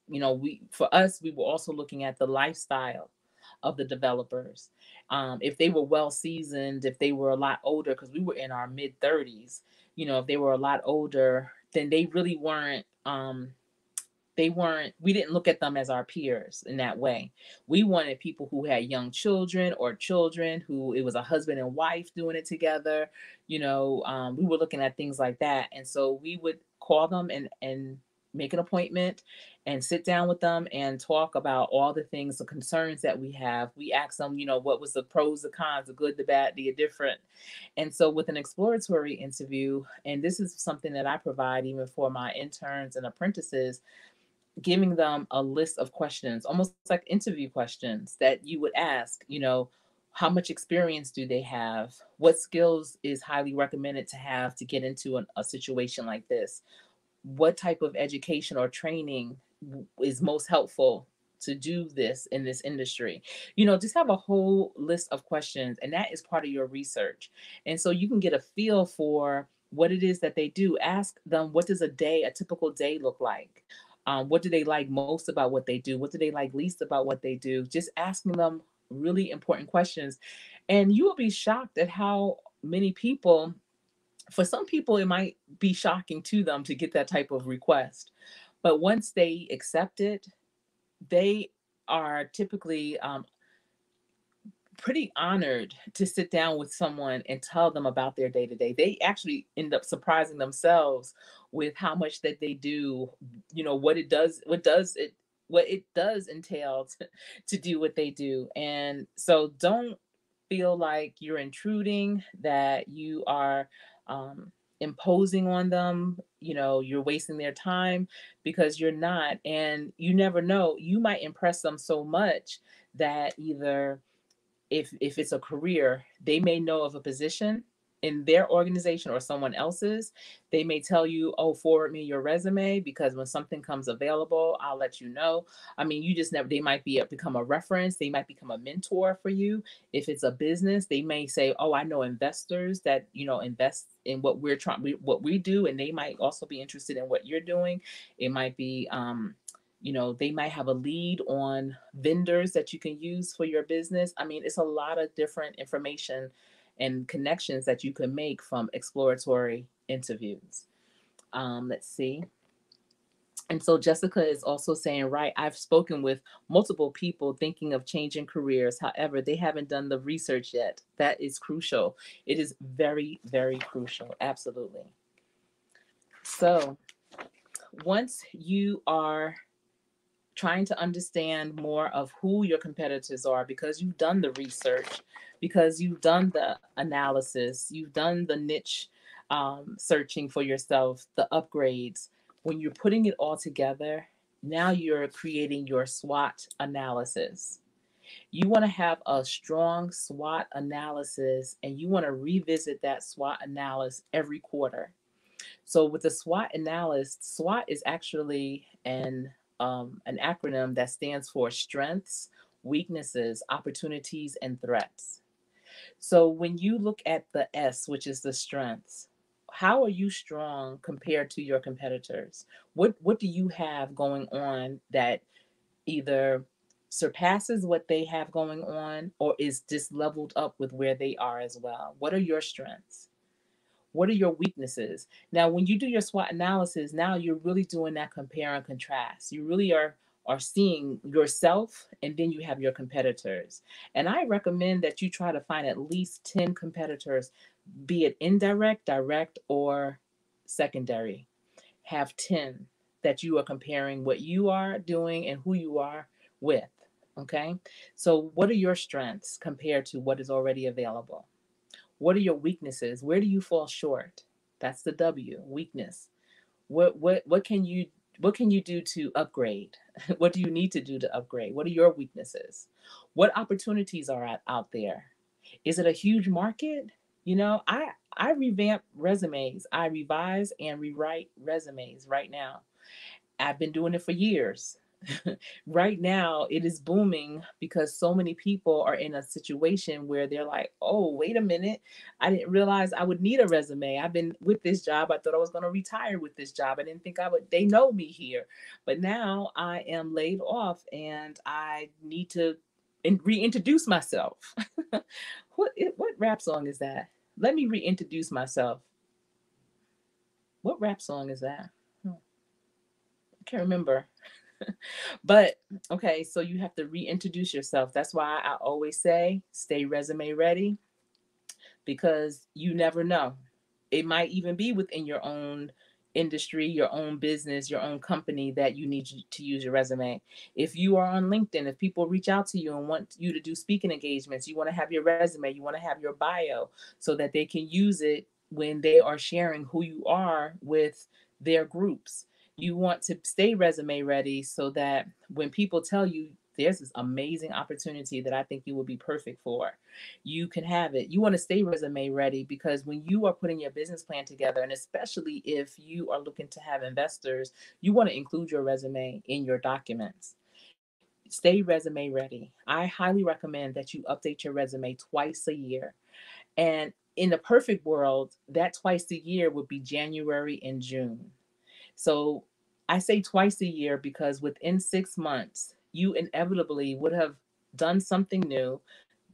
for us, we were also looking at the lifestyle of the developers. If they were well seasoned, if they were a lot older, because we were in our mid 30s, if they were a lot older, then they really weren't. We didn't look at them as our peers in that way. We wanted people who had young children or children who it was a husband and wife doing it together. We were looking at things like that. And so we would call them and make an appointment and sit down with them and talk about all the things, the concerns that we have. We ask them, what was the pros, the cons, the good, the bad, the indifferent. And so with an exploratory interview, and this is something that I provide even for my interns and apprentices, giving them a list of questions, almost like interview questions that you would ask, how much experience do they have? What skills is highly recommended to have to get into a situation like this? What type of education or training is most helpful to do this in this industry? Just have a whole list of questions, and that is part of your research. And so you can get a feel for what it is that they do. Ask them, what does a typical day look like? What do they like most about what they do? What do they like least about what they do? Just asking them really important questions. And you will be shocked at how many people, for some people, it might be shocking to them to get that type of request. But once they accept it, they are typically pretty honored to sit down with someone and tell them about their day to day. They actually end up surprising themselves with how much that they do, what it does entail to do what they do. And so don't feel like you're intruding, that you are imposing on them, you're wasting their time, because you're not. And you never know, you might impress them so much that either, if it's a career, they may know of a position in their organization or someone else's. They may tell you, oh, forward me your resume, because when something comes available, I'll let you know. I mean, you just never, they might become a reference. They might become a mentor for you. If it's a business, they may say, oh, I know investors that, invest in what we do. And they might also be interested in what you're doing. It might be, they might have a lead on vendors that you can use for your business. I mean, it's a lot of different information and connections that you can make from exploratory interviews. Let's see. And so Jessica is also saying, right, I've spoken with multiple people thinking of changing careers. However, they haven't done the research yet. That is crucial. It is very, very crucial. Absolutely. So once you are trying to understand more of who your competitors are, because you've done the research, because you've done the analysis, you've done the niche searching for yourself, the upgrades. When you're putting it all together, now you're creating your SWOT analysis. You want to have a strong SWOT analysis, and you want to revisit that SWOT analysis every quarter. So with the SWOT analysis, SWOT is actually an acronym that stands for strengths, weaknesses, opportunities, and threats. So when you look at the S, which is the strengths, how are you strong compared to your competitors? What do you have going on that either surpasses what they have going on, or is just leveled up with where they are as well? What are your strengths? What are your weaknesses? Now, when you do your SWOT analysis, now you're really doing that compare and contrast. You really are seeing yourself, and then you have your competitors. And I recommend that you try to find at least 10 competitors, be it indirect, direct, or secondary. Have 10 that you are comparing what you are doing and who you are with. Okay. So, what are your strengths compared to what is already available? What are your weaknesses? Where do you fall short? That's the W, weakness. What can you do to upgrade? What do you need to do to upgrade? What are your weaknesses? What opportunities are out there? Is it a huge market? I revamp resumes. I revise and rewrite resumes right now. I've been doing it for years. Right now, it is booming because so many people are in a situation where they're like, oh, wait a minute. I didn't realize I would need a resume. I've been with this job. I thought I was going to retire with this job. I didn't think they know me here. But now I am laid off and I need to reintroduce myself. What rap song is that? Let me reintroduce myself. What rap song is that? I can't remember. But okay, so you have to reintroduce yourself. That's why I always say stay resume ready, because you never know. It might even be within your own industry, your own business, your own company that you need to use your resume. If you are on LinkedIn, if people reach out to you and want you to do speaking engagements, you want to have your resume, you want to have your bio so that they can use it when they are sharing who you are with their groups. You want to stay resume ready so that when people tell you there's this amazing opportunity that I think you will be perfect for, you can have it. You want to stay resume ready because when you are putting your business plan together, and especially if you are looking to have investors, you want to include your resume in your documents. Stay resume ready. I highly recommend that you update your resume twice a year. And in the perfect world, that twice a year would be January and June. So I say twice a year because within 6 months, you inevitably would have done something new,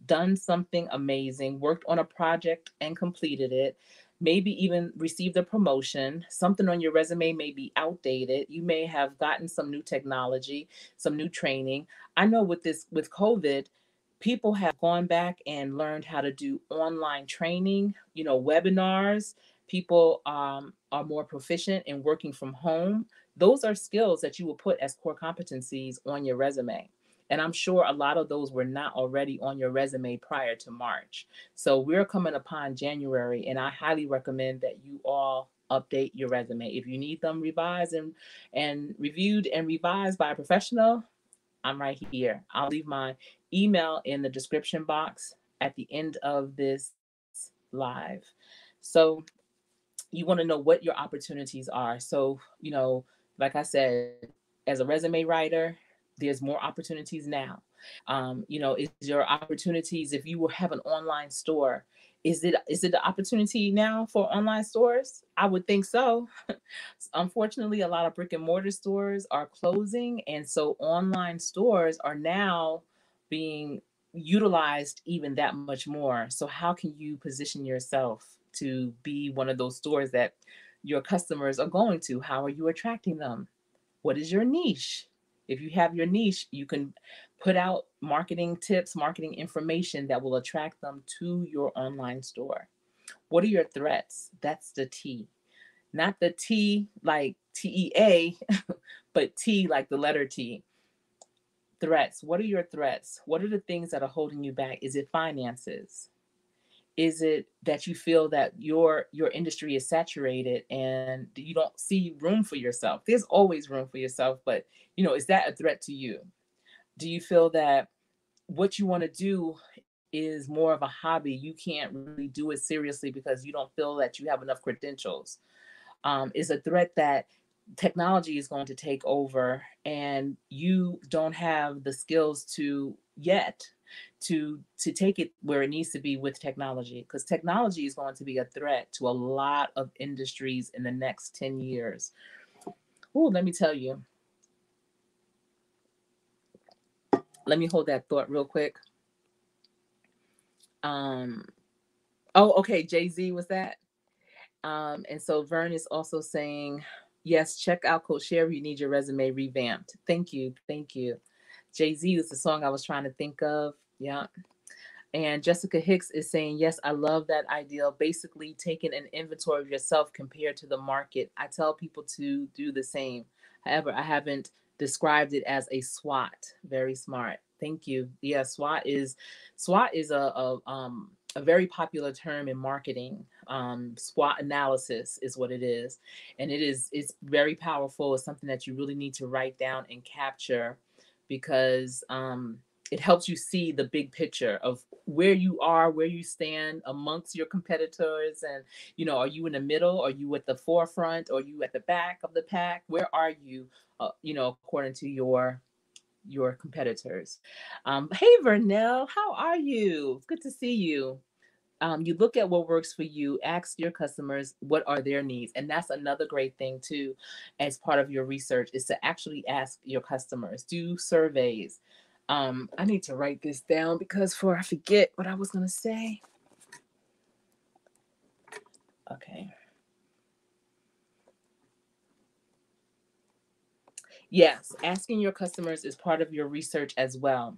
done something amazing, worked on a project and completed it, maybe even received a promotion. Something on your resume may be outdated. You may have gotten some new technology, some new training. I know with COVID, people have gone back and learned how to do online training, webinars. People are more proficient in working from home. Those are skills that you will put as core competencies on your resume. And I'm sure a lot of those were not already on your resume prior to March. So we're coming upon January, and I highly recommend that you all update your resume. If you need them revised and reviewed and revised by a professional, I'm right here. I'll leave my email in the description box at the end of this live. So you want to know what your opportunities are. So, like I said, as a resume writer, there's more opportunities now. Is your opportunities if you will have an online store? Is it the opportunity now for online stores? I would think so. Unfortunately, a lot of brick and mortar stores are closing, and so online stores are now being utilized even that much more. So how can you position yourself to be one of those stores that your customers are going to? How are you attracting them? What is your niche? If you have your niche, you can put out marketing tips, marketing information that will attract them to your online store. What are your threats? That's the T. Not the T like TEA, but T like the letter T. Threats. What are your threats? What are the things that are holding you back? Is it finances? Is it that you feel that your industry is saturated and you don't see room for yourself? There's always room for yourself, but is that a threat to you? Do you feel that what you want to do is more of a hobby? You can't really do it seriously because you don't feel that you have enough credentials. Is a threat that technology is going to take over and you don't have the skills to yet to take it where it needs to be with technology, because technology is going to be a threat to a lot of industries in the next 10 years. Oh, let me tell you. Let me hold that thought real quick. um oh, okay, Jay-Z was that. And so Vern is also saying, yes, check out Coach Sherry. You need your resume revamped. Thank you. Thank you. Jay-Z is the song I was trying to think of. Yeah. And Jessica Hicks is saying, yes, I love that idea. Basically, taking an inventory of yourself compared to the market. I tell people to do the same. However, I haven't described it as a SWOT. Very smart. Thank you. Yeah, SWOT is a very popular term in marketing. SWOT analysis is what it is, and it's very powerful. It's something that you really need to write down and capture because it helps you see the big picture of where you are, where you stand amongst your competitors, and are you in the middle? Are you at the forefront? Are you at the back of the pack? Where are you? According to your competitors. Hey, Vernell, how are you? Good to see you. You look at what works for you, ask your customers what are their needs. And that's another great thing too, as part of your research, is to actually ask your customers, do surveys. I need to write this down because before I forget what I was going to say. Okay. Yes, asking your customers is part of your research as well.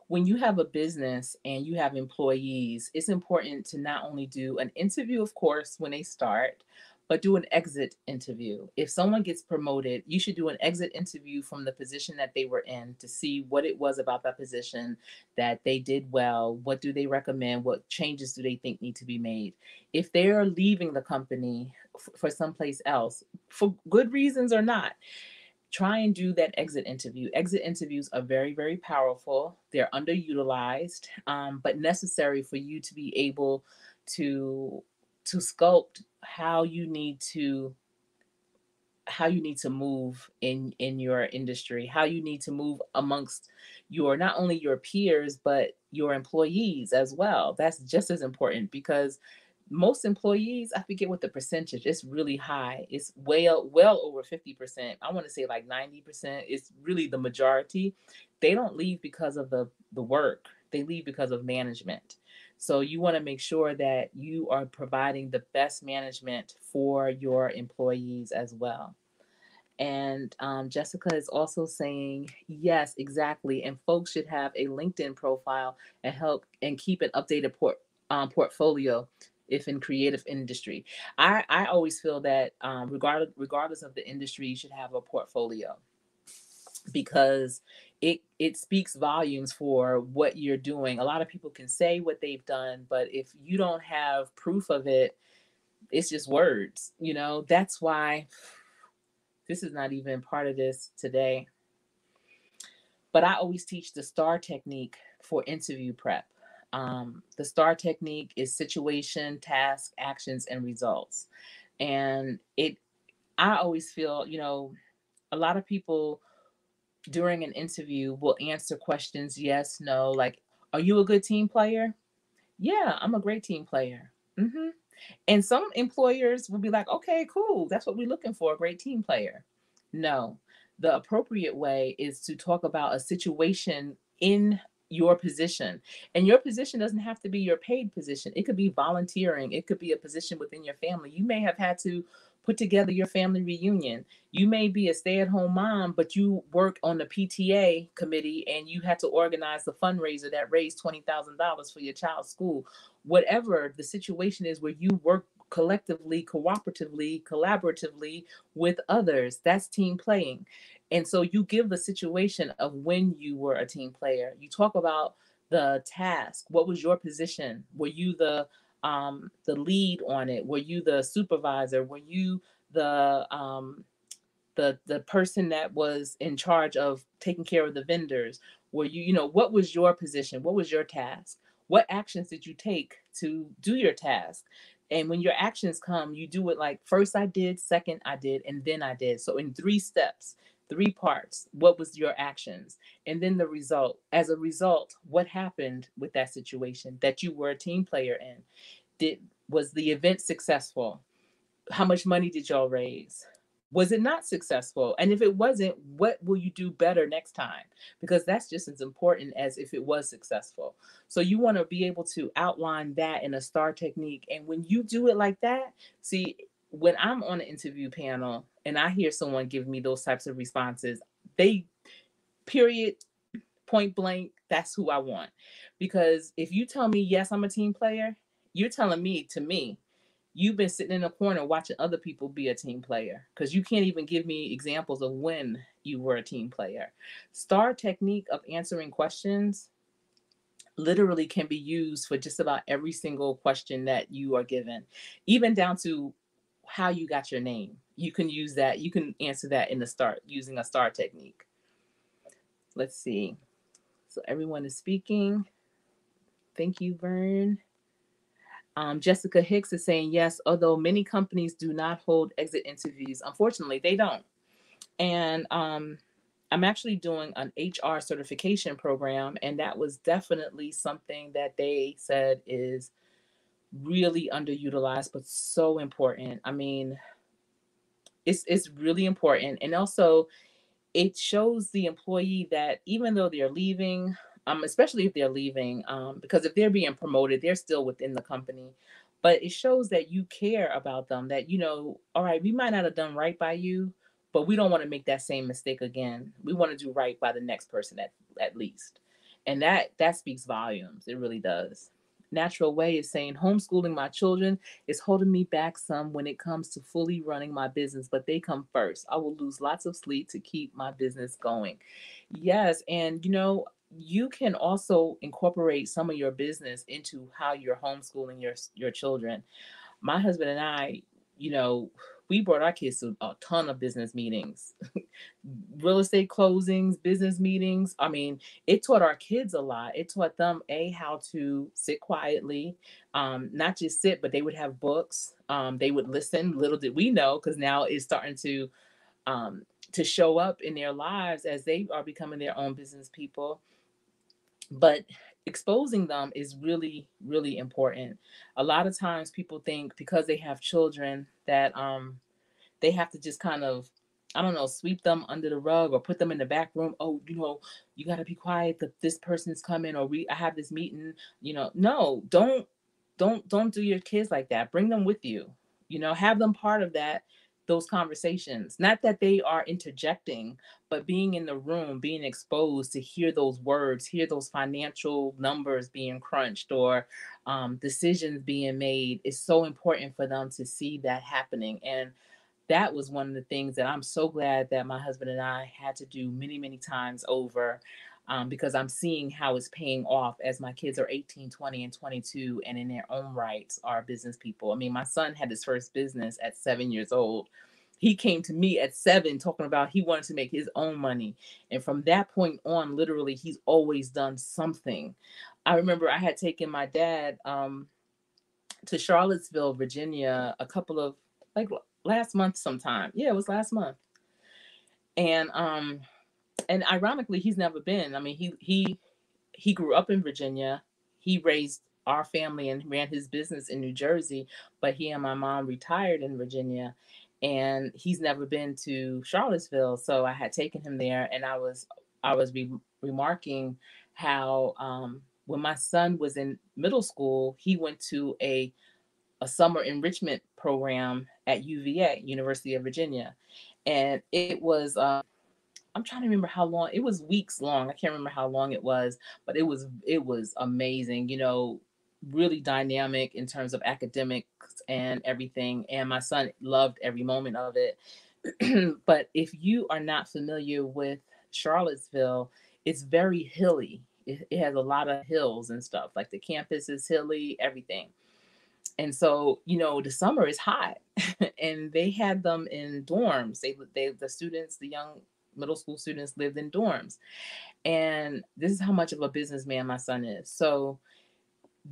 When you have a business and you have employees, it's important to not only do an interview, of course, when they start, but do an exit interview. If someone gets promoted, you should do an exit interview from the position that they were in to see what it was about that position that they did well. What do they recommend? What changes do they think need to be made? If they're leaving the company for someplace else, for good reasons or not, try and do that exit interview. Exit interviews are very, very powerful. They're underutilized, but necessary for you to be able to sculpt how you need to move in your industry, how you need to move amongst your, not only your peers but your employees as well. That's just as important, because most employees, I forget what the percentage, it's really high, it's well over 50%, I want to say like 90%, it's really the majority. They don't leave because of the work, they leave because of management. So you want to make sure that you are providing the best management for your employees as well. And Jessica is also saying, yes, exactly. And folks should have a LinkedIn profile and help and keep an updated portfolio if in creative industry. I always feel that regardless of the industry, you should have a portfolio, because it speaks volumes for what you're doing. A lot of people can say what they've done, but if you don't have proof of it, it's just words. That's why this is not even part of this today. But I always teach the STAR technique for interview prep. The STAR technique is situation, task, actions, and results. And I always feel, a lot of people during an interview will answer questions yes, no, like, are you a good team player? Yeah, I'm a great team player. And some employers will be like, okay, cool. That's what we're looking for, a great team player. No, the appropriate way is to talk about a situation in your position. And your position doesn't have to be your paid position, it could be volunteering, it could be a position within your family. You may have had to put together your family reunion. You may be a stay at home mom, but you work on the PTA committee and you had to organize the fundraiser that raised $20,000 for your child's school. Whatever the situation is where you work collectively, cooperatively, collaboratively with others, that's team playing. And so you give the situation of when you were a team player. You talk about the task. What was your position? Were you the lead on it? Were you the supervisor? Were you the the person that was in charge of taking care of the vendors? Were what was your position? What was your task? What actions did you take to do your task? And when your actions come, you do it like, first I did, second I did, and then I did. So in 3 steps, 3 parts. What was your actions? And then the result. As a result, what happened with that situation that you were a team player in? Was the event successful? How much money did y'all raise? Was it not successful? And if it wasn't, what will you do better next time? Because that's just as important as if it was successful. So you want to be able to outline that in a STAR technique. And when you do it like that, see, when I'm on an interview panel and I hear someone give me those types of responses, they, period, point blank, that's who I want. Because if you tell me, yes, I'm a team player, you're telling me, to me, you've been sitting in a corner watching other people be a team player, because you can't even give me examples of when you were a team player. STAR technique of answering questions literally can be used for just about every single question that you are given, even down to how you got your name. You can use that. You can answer that in the start using a STAR technique. Let's see. So everyone is speaking. Thank you, Vern. Jessica Hicks is saying yes, although many companies do not hold exit interviews. Unfortunately, they don't. And I'm actually doing an HR certification program, and that was definitely something that they said is really underutilized, but so important. I mean, it's really important, and also it shows the employee that even though they're leaving, especially if they're leaving, because if they're being promoted, they're still within the company. But it shows that you care about them, that, all right, we might not have done right by you, but we don't want to make that same mistake again. We want to do right by the next person at least. And that speaks volumes. It really does. natural way is saying homeschooling my children is holding me back some when it comes to fully running my business, but they come first. I will lose lots of sleep to keep my business going. Yes, and you can also incorporate some of your business into how you're homeschooling your children. My husband and I, you know, we brought our kids to a ton of business meetings, real estate closings, business meetings. I mean, it taught our kids a lot. It taught them how to sit quietly, not just sit, but they would have books. They would listen. Little did we know, because now it's starting um, to show up in their lives as they are becoming their own business people. But exposing them is really, really important. A lot of times people think because they have children that they have to just kind of, I don't know, sweep them under the rug or put them in the back room. Oh, you got to be quiet. This person's coming, or I have this meeting. No, don't do your kids like that. Bring them with you. Have them part of those conversations. Not that they are interjecting, but being in the room, being exposed to hear those words, hear those financial numbers being crunched, or decisions being made, is so important for them to see that happening. And that was one of the things that I'm so glad that my husband and I had to do many, many times over, because I'm seeing how it's paying off as my kids are 18, 20, and 22, and in their own rights are business people. I mean, my son had his first business at 7 years old. He came to me at 7 talking about he wanted to make his own money. And from that point on, literally, he's always done something. I remember I had taken my dad to Charlottesville, Virginia, a couple of, like, last month sometime. Yeah, it was last month. And ironically, he's never been. I mean, he grew up in Virginia. He raised our family and ran his business in New Jersey, but he and my mom retired in Virginia, and he's never been to Charlottesville. So I had taken him there, and I was remarking how, when my son was in middle school, he went to a summer enrichment program at UVA, University of Virginia. And it was, I'm trying to remember how long. It was weeks long. I can't remember how long it was, but it was amazing. Really dynamic in terms of academics and everything. And my son loved every moment of it. But if you are not familiar with Charlottesville, it's very hilly. It has a lot of hills and stuff. Like, the campus is hilly, everything. And so, the summer is hot, and they had them in dorms. The students, the young middle school students, lived in dorms. And this is how much of a businessman my son is. So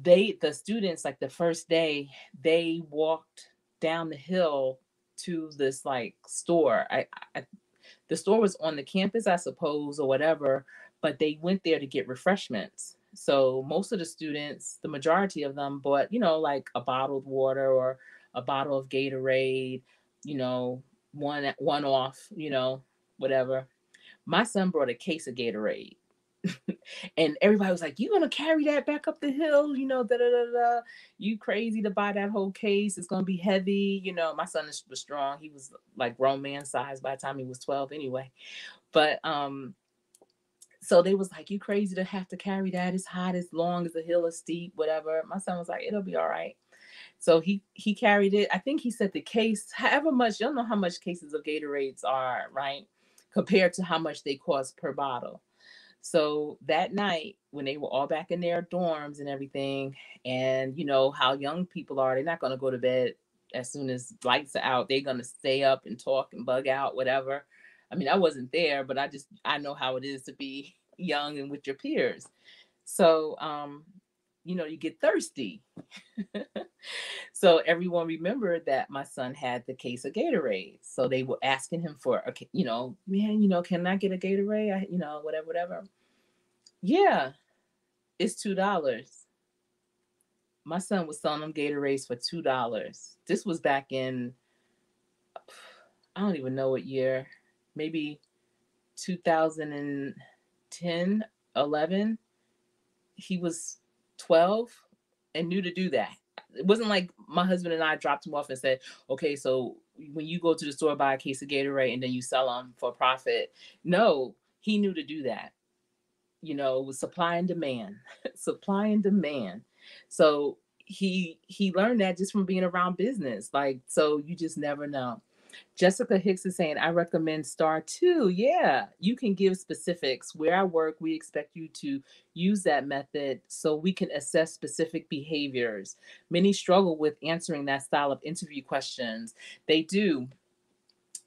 the students, like, the first day, they walked down the hill to this, like, store. I The store was on the campus, I suppose, or whatever, but they went there to get refreshments. So most of the students, the majority of them, bought, like, a bottled water or a bottle of Gatorade, you know, one off, whatever. My son brought a case of Gatorade. And everybody was like, "You gonna carry that back up the hill? Da da da da. You crazy to buy that whole case? It's gonna be heavy." My son was strong. He was like grown man size by the time he was 12 anyway. But so they was like, "You crazy to have to carry that? It's hot, as long as the hill is steep, whatever." My son was like, "It'll be all right." So he carried it. I think he said the case, however much, you don't know how much cases of Gatorades are, right? Compared to how much they cost per bottle. So that night, when they were all back in their dorms and everything, and you know how young people are, they're not going to go to bed as soon as lights are out. They're going to stay up and talk and bug out, whatever. I mean, I wasn't there, but I know how it is to be young and with your peers. So, you get thirsty. So everyone remembered that my son had the case of Gatorade. So they were asking him for, man, can I get a Gatorade? Whatever, whatever. Yeah, it's $2. My son was selling them Gatorades for $2. This was back in, I don't even know what year, maybe 2010, 11. He was 12 and knew to do that. It wasn't like my husband and I dropped him off and said, "Okay, so when you go to the store, buy a case of Gatorade and then you sell them for profit." No, he knew to do that. It was supply and demand, supply and demand. So he learned that just from being around business. Like, so you just never know. Jessica Hicks is saying, I recommend STAR too. Yeah, you can give specifics. Where I work, we expect you to use that method so we can assess specific behaviors. Many struggle with answering that style of interview questions. They do.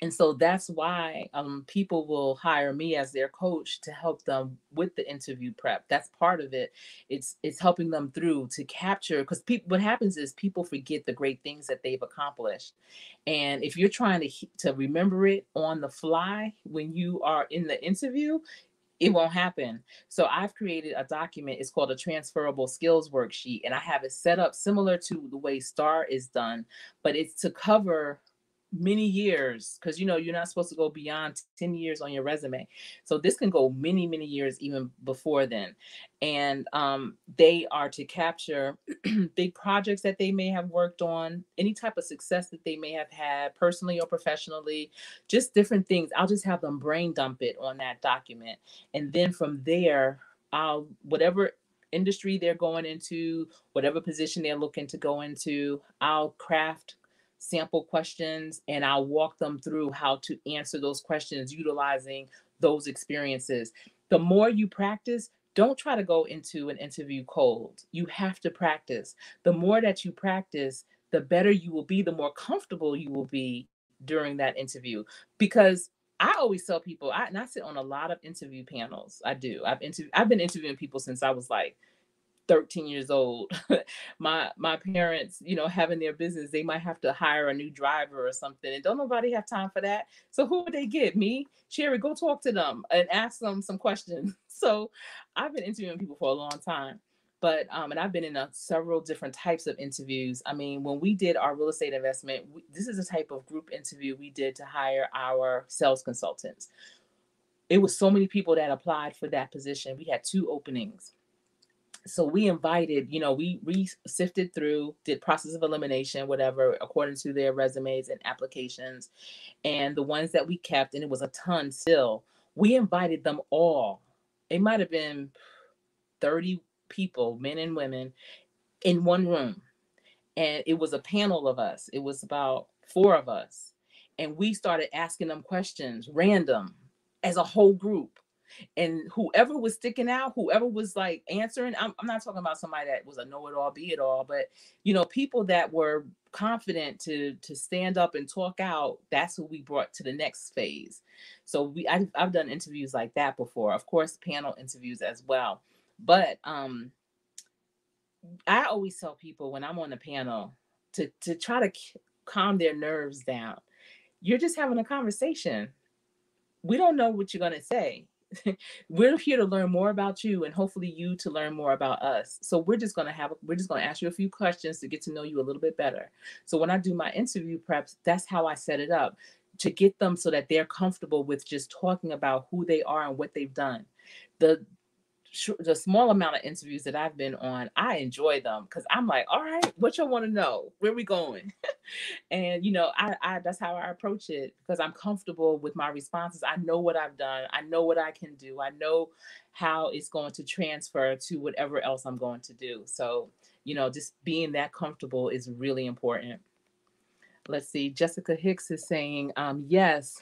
And so that's why people will hire me as their coach to help them with the interview prep. That's part of it. It's helping them through to capture, because people, what happens is people forget the great things that they've accomplished, and if you're trying to remember it on the fly when you are in the interview, it won't happen. So I've created a document. It's called a transferable skills worksheet, and I have it set up similar to the way STAR is done, but it's to cover many years, because you're not supposed to go beyond 10 years on your resume. So this can go many, many years even before then. And they are to capture big projects that they may have worked on, any type of success that they may have had personally or professionally, just different things. I'll just have them brain dump it on that document. And then from there, I'll, whatever industry they're going into, whatever position they're looking to go into, I'll craft sample questions and I'll walk them through how to answer those questions utilizing those experiences. The more you practice, don't try to go into an interview cold. You have to practice. The more that you practice, the better you will be, the more comfortable you will be during that interview. Because I always tell people, and I sit on a lot of interview panels. I do. I've been interviewing people since I was like 13 years old. My parents, having their business, they might have to hire a new driver or something, and don't nobody have time for that. So who would they get? Me? Sherry, go talk to them and ask them some questions. So I've been interviewing people for a long time. But and I've been in several different types of interviews. I mean, when we did our real estate investment, this is a type of group interview we did to hire our sales consultants. It was so many people that applied for that position. We had 2 openings, so we invited, we sifted through, did process of elimination, whatever, according to their resumes and applications. And the ones that we kept, and it was a ton still, we invited them all. It might have been 30 people, men and women, in one room. And it was a panel of us. It was about 4 of us. And we started asking them questions, random, as a whole group. And whoever was sticking out, whoever was like answering, I'm not talking about somebody that was a know-it-all, be-it-all, but people that were confident to stand up and talk out, that's who we brought to the next phase. So I've done interviews like that before, of course, panel interviews as well. But I always tell people when I'm on the panel to try to calm their nerves down. You're just having a conversation. We don't know what you're going to say. We're here to learn more about you, and hopefully you to learn more about us. So we're just going to ask you a few questions to get to know you a little bit better. So when I do my interview preps, that's how I set it up, to get them so that they're comfortable with just talking about who they are and what they've done. The small amount of interviews that I've been on, I enjoy them because I'm like, all right, what y'all want to know? Where we going? And I that's how I approach it, because I'm comfortable with my responses. I know what I've done. I know what I can do. I know how it's going to transfer to whatever else I'm going to do. So, just being that comfortable is really important. Let's see. Jessica Hicks is saying, yes.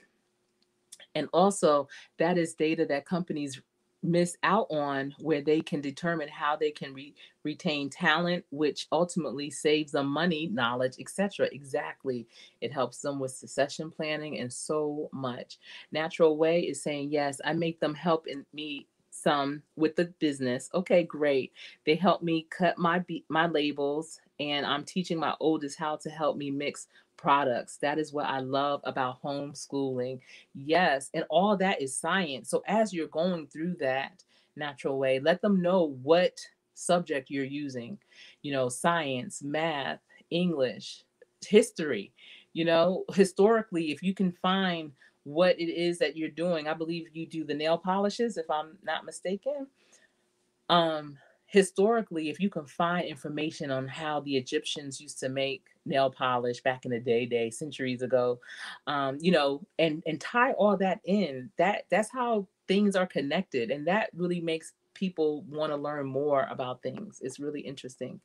And also, that is data that companies miss out on, where they can determine how they can retain talent, which ultimately saves them money, knowledge, etc. Exactly. It helps them with succession planning and so much. Natural Way is saying, yes, I make them help me some with the business. Okay, great. They help me cut my labels, and I'm teaching my oldest how to help me mix products. That is what I love about homeschooling. Yes, and all that is science. So as you're going through that Natural Way, let them know what subject you're using. Science, math, English, history. Historically, if you can find what it is that you're doing. I believe you do the nail polishes, if I'm not mistaken. Um, Historically, if you can find information on how the Egyptians used to make nail polish back in the day, centuries ago, and tie all that in, that's how things are connected, and that really makes people want to learn more about things. It's really interesting.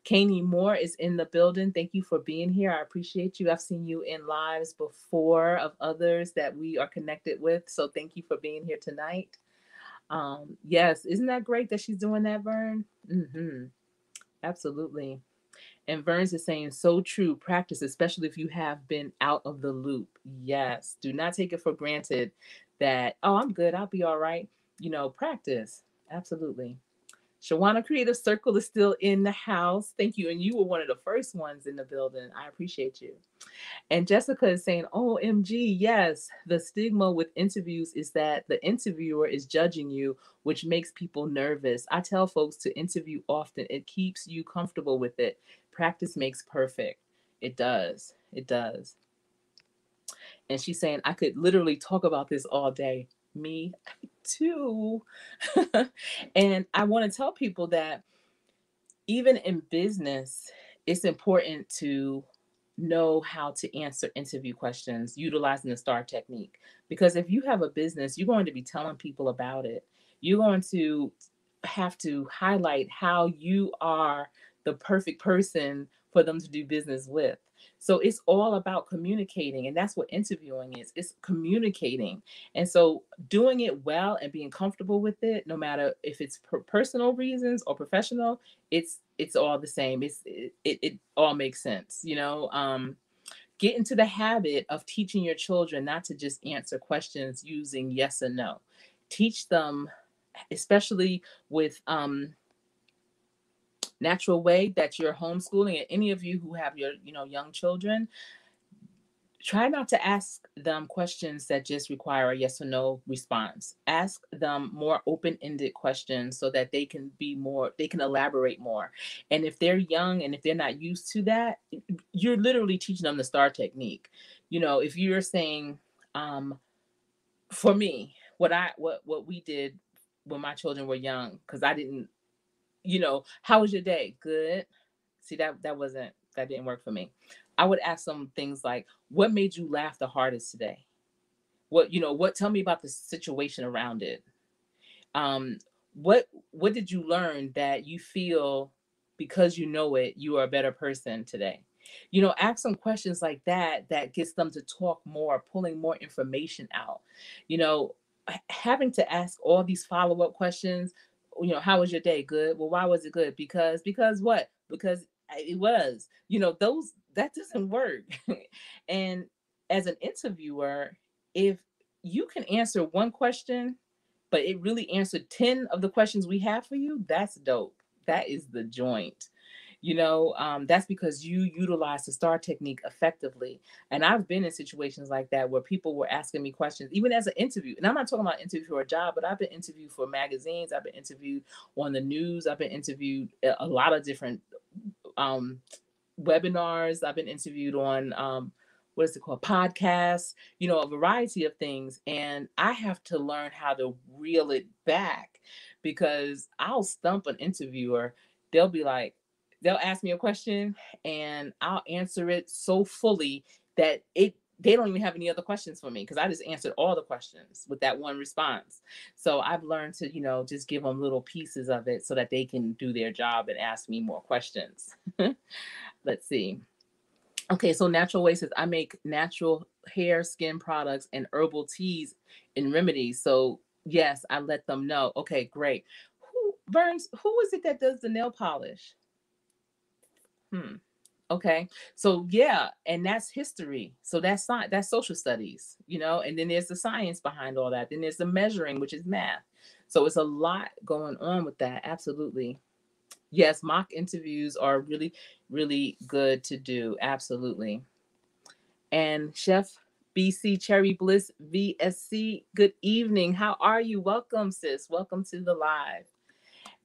Kanie Moore is in the building. Thank you for being here. I appreciate you. I've seen you in lives before of others that we are connected with. So thank you for being here tonight. Yes, isn't that great that she's doing that, Vern? Absolutely. And Verns is saying, so true. Practice, especially if you have been out of the loop. Yes. Do not take it for granted that, oh, I'm good. I'll be all right. Practice. Absolutely. Shawana Creative Circle is still in the house. Thank you. And you were one of the first ones in the building. I appreciate you. And Jessica is saying, OMG, yes, the stigma with interviews is that the interviewer is judging you, which makes people nervous. I tell folks to interview often. It keeps you comfortable with it. Practice makes perfect. It does. It does. And she's saying, I could literally talk about this all day. Me too. And I want to tell people that even in business, it's important to know how to answer interview questions utilizing the STAR technique. Because if you have a business, you're going to be telling people about it. You're going to have to highlight how you are the perfect person for them to do business with. So it's all about communicating, and that's what interviewing is. It's communicating. And so doing it well and being comfortable with it, no matter if it's for personal reasons or professional, it's all the same. It all makes sense, get into the habit of teaching your children not to just answer questions using yes and no. Teach them, especially with natural way that you're homeschooling, and any of you who have your young children, try not to ask them questions that just require a yes or no response. Ask them more open-ended questions so that they can elaborate more. And if they're young and if they're not used to that, you're literally teaching them the STAR technique. If you're saying, for me, what we did when my children were young, because I didn't, how was your day? Good. See, that didn't work for me. I would ask them things like, what made you laugh the hardest today? What tell me about the situation around it. Um, what did you learn that you feel because you know it, you are a better person today? Ask some questions like that that gets them to talk more, pulling more information out. You know, Having to ask all these follow-up questions, how was your day? Good. Well, why was it good? Because what? Because it was. Those that doesn't work. And as an interviewer, if you can answer one question but it really answered 10 of the questions we have for you, that's dope. That is the joint. That's because you utilize the STAR technique effectively. And I've been in situations like that where people were asking me questions, even as an interview. And I'm not talking about interview for a job, but I've been interviewed for magazines. I've been interviewed on the news. I've been interviewed a lot of different webinars. I've been interviewed on what is it called, podcasts, a variety of things. And I have to learn how to reel it back, because I'll stump an interviewer. They'll be like, they'll ask me a question and I'll answer it so fully that they don't even have any other questions for me, because I just answered all the questions with that one response. So I've learned to, just give them little pieces of it so that they can do their job and ask me more questions. Let's see. Okay, so Natural Way says, I make natural hair, skin products, and herbal teas and remedies. So yes, I let them know. Okay, great. Who is it that does the nail polish? Okay. So yeah, and that's history. So that's social studies, and then there's the science behind all that. Then there's the measuring, which is math. So it's a lot going on with that. Absolutely. Yes, mock interviews are really, really good to do. Absolutely. And Chef BC Cherry Bliss VSC, good evening. How are you? Welcome, sis. Welcome to the live.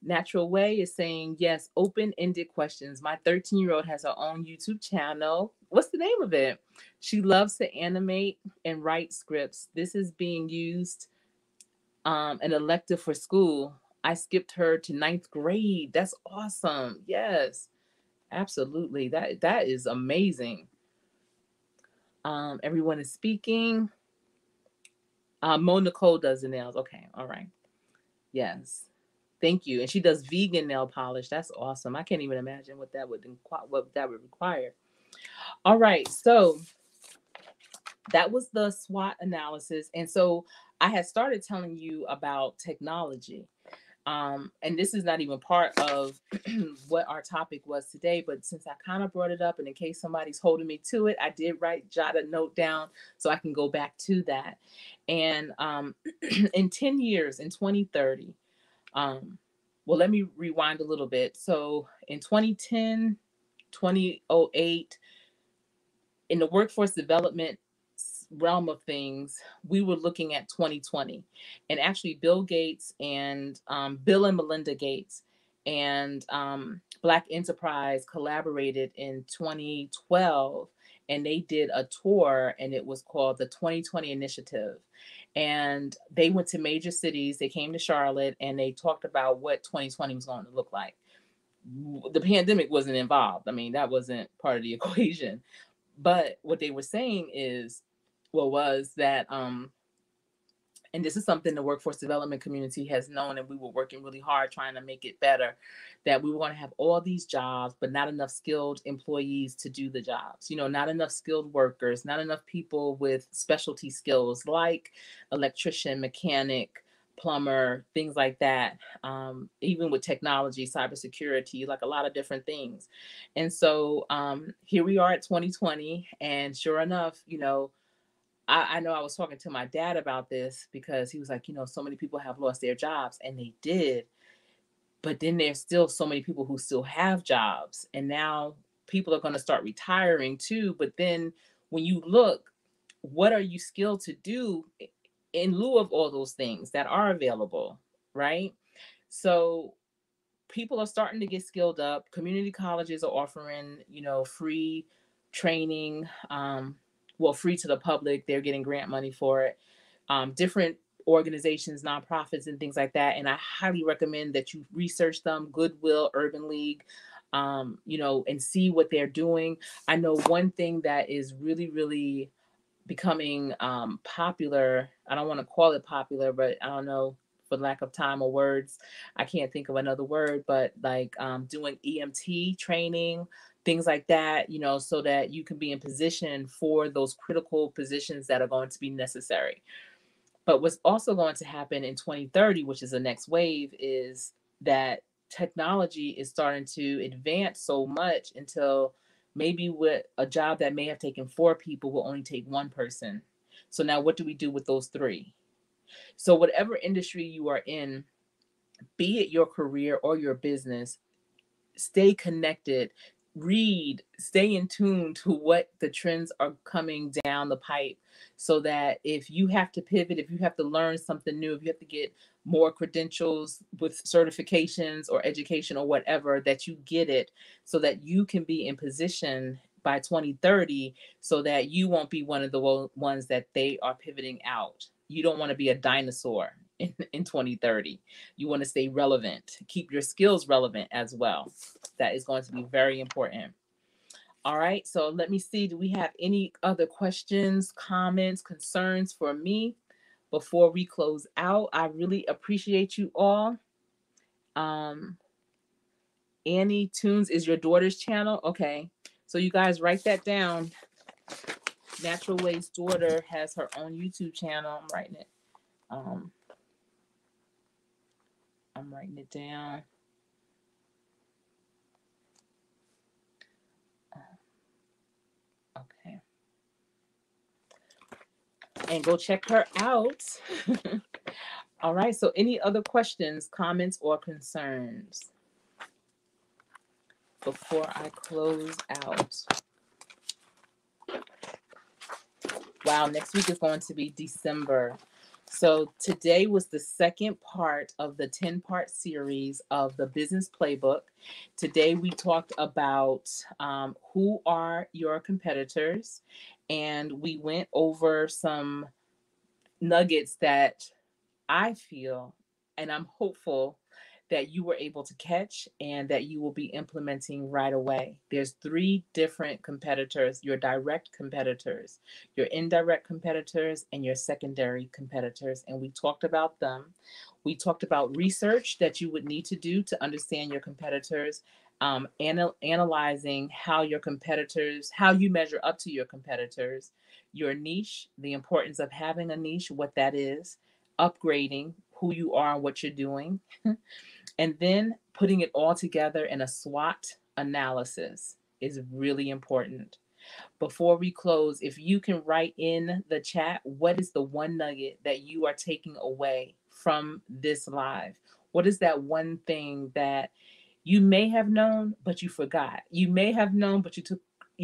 Natural Way is saying, yes, open-ended questions. My 13-year-old has her own YouTube channel. What's the name of it? She loves to animate and write scripts. This is being used an elective for school. I skipped her to ninth grade. That's awesome. Yes, absolutely. That is amazing. Everyone is speaking. Mo Nicole does the nails. Okay, all right. Yes. Thank you. And she does vegan nail polish. That's awesome. I can't even imagine what that would require. All right. So that was the SWOT analysis. And so I had started telling you about technology. And this is not even part of what our topic was today, but since I kind of brought it up, and in case somebody's holding me to it, I did jot a note down so I can go back to that. And in 10 years, in 2030, well, let me rewind a little bit. So in 2010, 2008, in the workforce development realm of things, we were looking at 2020. And actually, Bill Gates and Bill and Melinda Gates and Black Enterprise collaborated in 2012, and they did a tour, and it was called the 2020 Initiative. And they went to major cities, they came to Charlotte, and they talked about what 2020 was going to look like. The pandemic wasn't involved. I mean, that wasn't part of the equation. But what they were saying is, well, was that, and this is something the workforce development community has known, and we were working really hard trying to make it better, that we were going to have all these jobs, but not enough skilled employees to do the jobs. You know, not enough skilled workers, not enough people with specialty skills like electrician, mechanic, plumber, things like that. Even with technology, cybersecurity, like a lot of different things. And so here we are at 2020, and sure enough, you know, I know I was talking to my dad about this because he was like, you know, so many people have lost their jobs, and they did. But then there's still so many people who still have jobs. And now people are going to start retiring too. But then when you look, what are you skilled to do in lieu of all those things that are available, right? So people are starting to get skilled up. Community colleges are offering, you know, free training, well, free to the public. They're getting grant money for it. Different organizations, nonprofits, and things like that. And I highly recommend that you research them. Goodwill, Urban League, you know, and see what they're doing. I know one thing that is really, really becoming popular. I don't want to call it popular, but I don't know, for lack of time or words, I can't think of another word, but like doing EMT training, things like that, you know, so that you can be in position for those critical positions that are going to be necessary. But what's also going to happen in 2030, which is the next wave, is that technology is starting to advance so much until maybe with a job that may have taken four people will only take one person. So now what do we do with those three? So whatever industry you are in, be it your career or your business, stay connected, read, stay in tune to what the trends are coming down the pipe, so that if you have to pivot, if you have to learn something new, if you have to get more credentials with certifications or education or whatever, that you get it so that you can be in position by 2030, so that you won't be one of the ones that they are pivoting out. You don't want to be a dinosaur in 2030. You want to stay relevant, keep your skills relevant as well. That is going to be very important. All right, so let me see. Do we have any other questions, comments, concerns for me before we close out? I really appreciate you all. Um, Annie Tunes is your daughter's channel. Okay, so you guys write that down. Natural Way's daughter has her own YouTube channel. Um, I'm writing it down. Okay. And go check her out. All right. So, any other questions, comments, or concerns before I close out? Wow. Next week is going to be December. So, today was the second part of the 10-part series of the Business Playbook. Today, we talked about who are your competitors, and we went over some nuggets that I feel, and I'm hopeful that you were able to catch and that you will be implementing right away. There's three different competitors: your direct competitors, your indirect competitors, and your secondary competitors. And we talked about them. We talked about research that you would need to do to understand your competitors, analyzing how your competitors, how you measure up to your competitors, your niche, the importance of having a niche, what that is, upgrading who you are and what you're doing, and then putting it all together in a SWOT analysis is really important. Before we close, if you can write in the chat, what is the one nugget that you are taking away from this live? What is that one thing that you may have known but you forgot? You may have known but you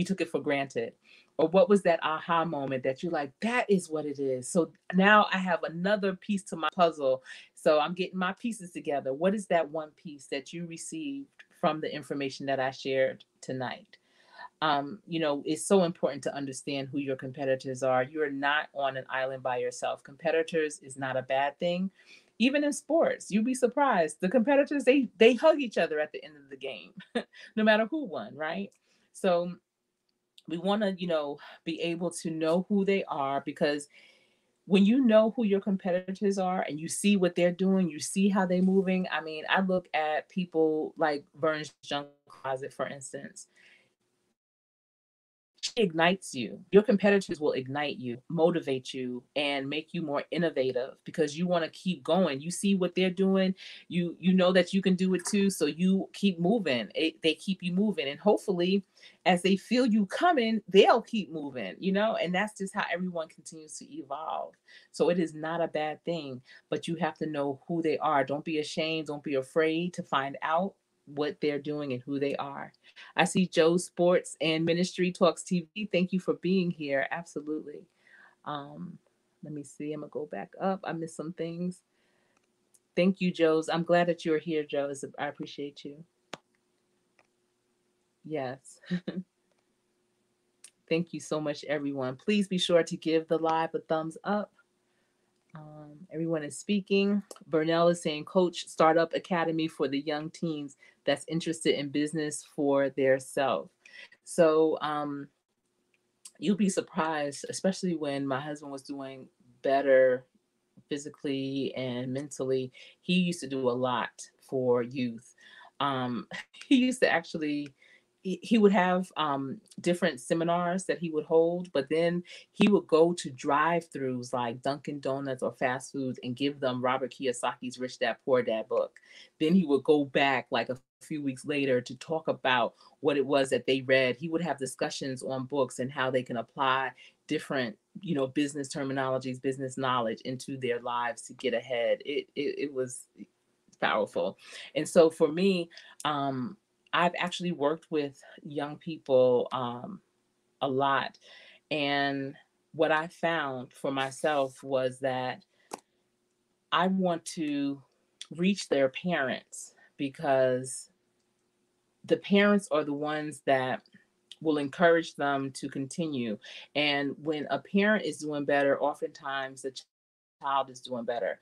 took it for granted. Or what was that aha moment that you're like, that is what it is. So now I have another piece to my puzzle. So I'm getting my pieces together. What is that one piece that you received from the information that I shared tonight? It's so important to understand who your competitors are. You're not on an island by yourself. Competitors is not a bad thing. Even in sports, you'd be surprised. The competitors, they hug each other at the end of the game, no matter who won, right? So we want to, be able to know who they are, because when you know who your competitors are and you see what they're doing, you see how they're moving. I mean, I look at people like Vern's Junk Closet, for instance. She ignites you. Your competitors will ignite you, motivate you, and make you more innovative because you want to keep going. You see what they're doing, you know that you can do it too, so you keep moving. They keep you moving, and hopefully, as they feel you coming, they'll keep moving. And that's just how everyone continues to evolve. So it is not a bad thing, but you have to know who they are. Don't be ashamed. Don't be afraid to find out what they're doing and who they are. I see Joe Sports and Ministry Talks TV. Thank you for being here. Absolutely. Um, Let me see. I'm gonna go back up. I missed some things. Thank you, Joe's. I'm glad that you're here, Joe. I appreciate you. Yes. Thank you so much, everyone. Please be sure to give the live a thumbs up. Everyone is speaking. Burnell is saying, Coach Startup Academy for the young teens that's interested in business for their self. So you'll be surprised, especially when my husband was doing better physically and mentally. He used to do a lot for youth. Um, he used to actually he would have different seminars that he would hold, but then he would go to drive-throughs like Dunkin' Donuts or fast foods and give them Robert Kiyosaki's Rich Dad Poor Dad book. Then he would go back like a few weeks later to talk about what it was that they read. He would have discussions on books and how they can apply different, business terminologies, business knowledge into their lives to get ahead. It was powerful. And so for me, I've actually worked with young people a lot. And what I found for myself was that I want to reach their parents, because the parents are the ones that will encourage them to continue. And when a parent is doing better, oftentimes the child is doing better.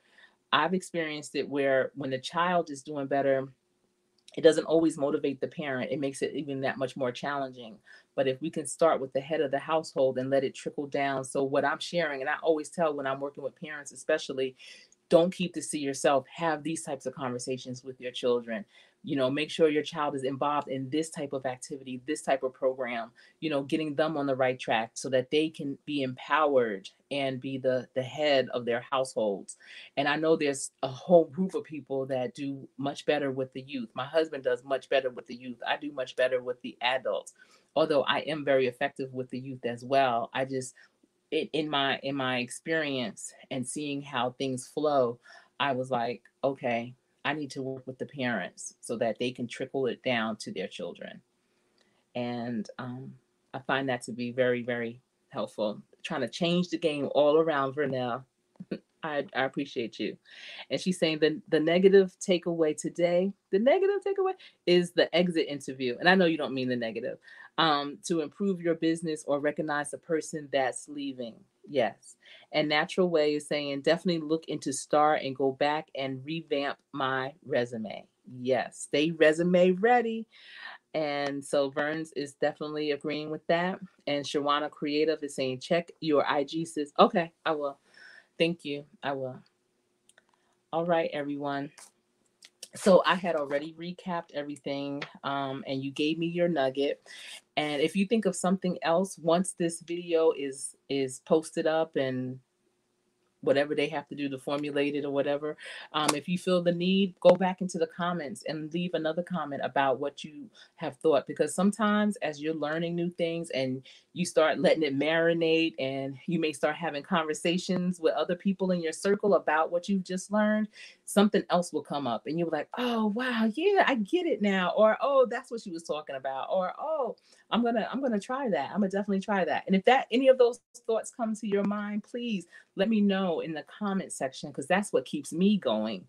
I've experienced it where when the child is doing better, it doesn't always motivate the parent. It makes it even that much more challenging. But if we can start with the head of the household and let it trickle down. So what I'm sharing, and I always tell when I'm working with parents, especially, don't keep this to yourself. Have these types of conversations with your children. Make sure your child is involved in this type of activity, this type of program, getting them on the right track so that they can be empowered and be the head of their households. And I know there's a whole group of people that do much better with the youth. My husband does much better with the youth. I do much better with the adults. Although I am very effective with the youth as well. I just in my experience and seeing how things flow, I was like, okay, I need to work with the parents so that they can trickle it down to their children. And I find that to be very, very helpful. Trying to change the game all around, Vernell. I appreciate you. And she's saying the negative takeaway today, the negative takeaway is the exit interview. And I know you don't mean the negative. To improve your business or recognize the person that's leaving. Yes. And Natural Way is saying definitely look into STAR and go back and revamp my resume. Yes, stay resume ready. And so Verns is definitely agreeing with that. And Shawana Creative is saying, check your IG, sis. Okay, I will. Thank you. I will. All right, everyone. So I had already recapped everything, and you gave me your nugget. And if you think of something else once this video is posted up and whatever they have to do to formulate it or whatever. If you feel the need, go back into the comments and leave another comment about what you have thought. Because sometimes as you're learning new things and you start letting it marinate, and you may start having conversations with other people in your circle about what you've just learned, something else will come up and you're like, oh wow, yeah, I get it now. Or oh, that's what she was talking about. Or oh, I'm gonna try that. I'm gonna definitely try that. And if that any of those thoughts come to your mind, please let me know in the comment section, because that's what keeps me going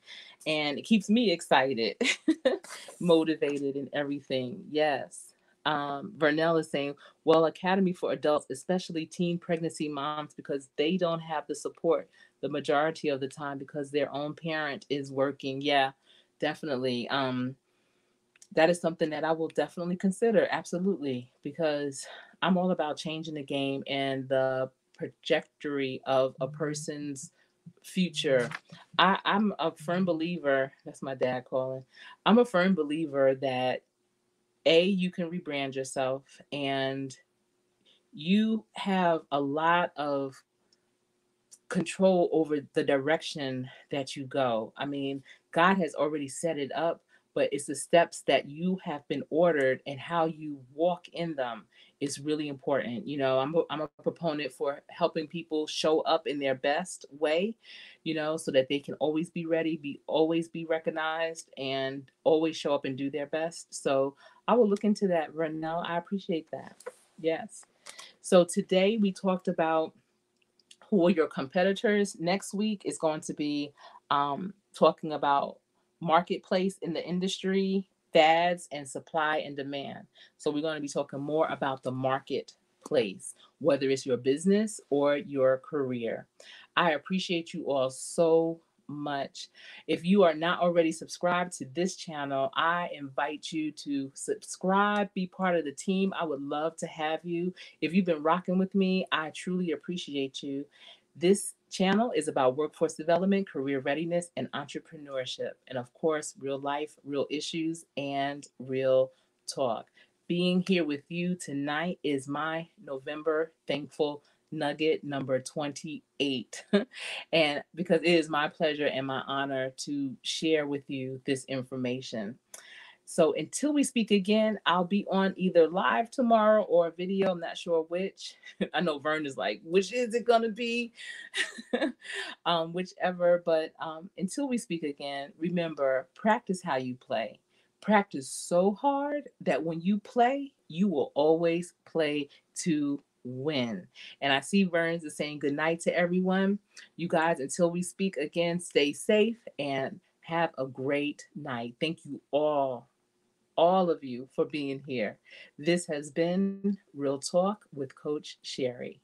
and it keeps me excited, motivated, and everything. Yes. Vernell is saying, well, Academy for adults, especially teen pregnancy moms, because they don't have the support the majority of the time because their own parent is working. Yeah, definitely. That is something that I will definitely consider. Absolutely. Because I'm all about changing the game and the trajectory of a person's future. I'm a firm believer, that's my dad calling. I'm a firm believer that you can rebrand yourself, and you have a lot of control over the direction that you go. I mean, God has already set it up, but it's the steps that you have been ordered and how you walk in them is really important. I'm a proponent for helping people show up in their best way, so that they can always be ready, always be recognized, and always show up and do their best. So I will look into that, Renell. I appreciate that. Yes. So today we talked about who are your competitors. Next week is going to be talking about marketplace in the industry, fads, and supply and demand. So we're going to be talking more about the marketplace, whether it's your business or your career. I appreciate you all so much. If you are not already subscribed to this channel, I invite you to subscribe, be part of the team. I would love to have you. If you've been rocking with me, I truly appreciate you. This channel is about workforce development, career readiness, and entrepreneurship. And of course, real life, real issues, and real talk. Being here with you tonight is my November thankful nugget number 28. And because it is my pleasure and my honor to share with you this information. So until we speak again, I'll be on either live tomorrow or video. I'm not sure which. I know Vern is like, which is it going to be? Whichever. But until we speak again, remember, practice how you play. Practice so hard that when you play, you will always play to win. And I see Verns is saying good night to everyone. You guys, until we speak again, stay safe and have a great night. Thank you all of you, for being here. This has been Real Talk with Coach Sherry.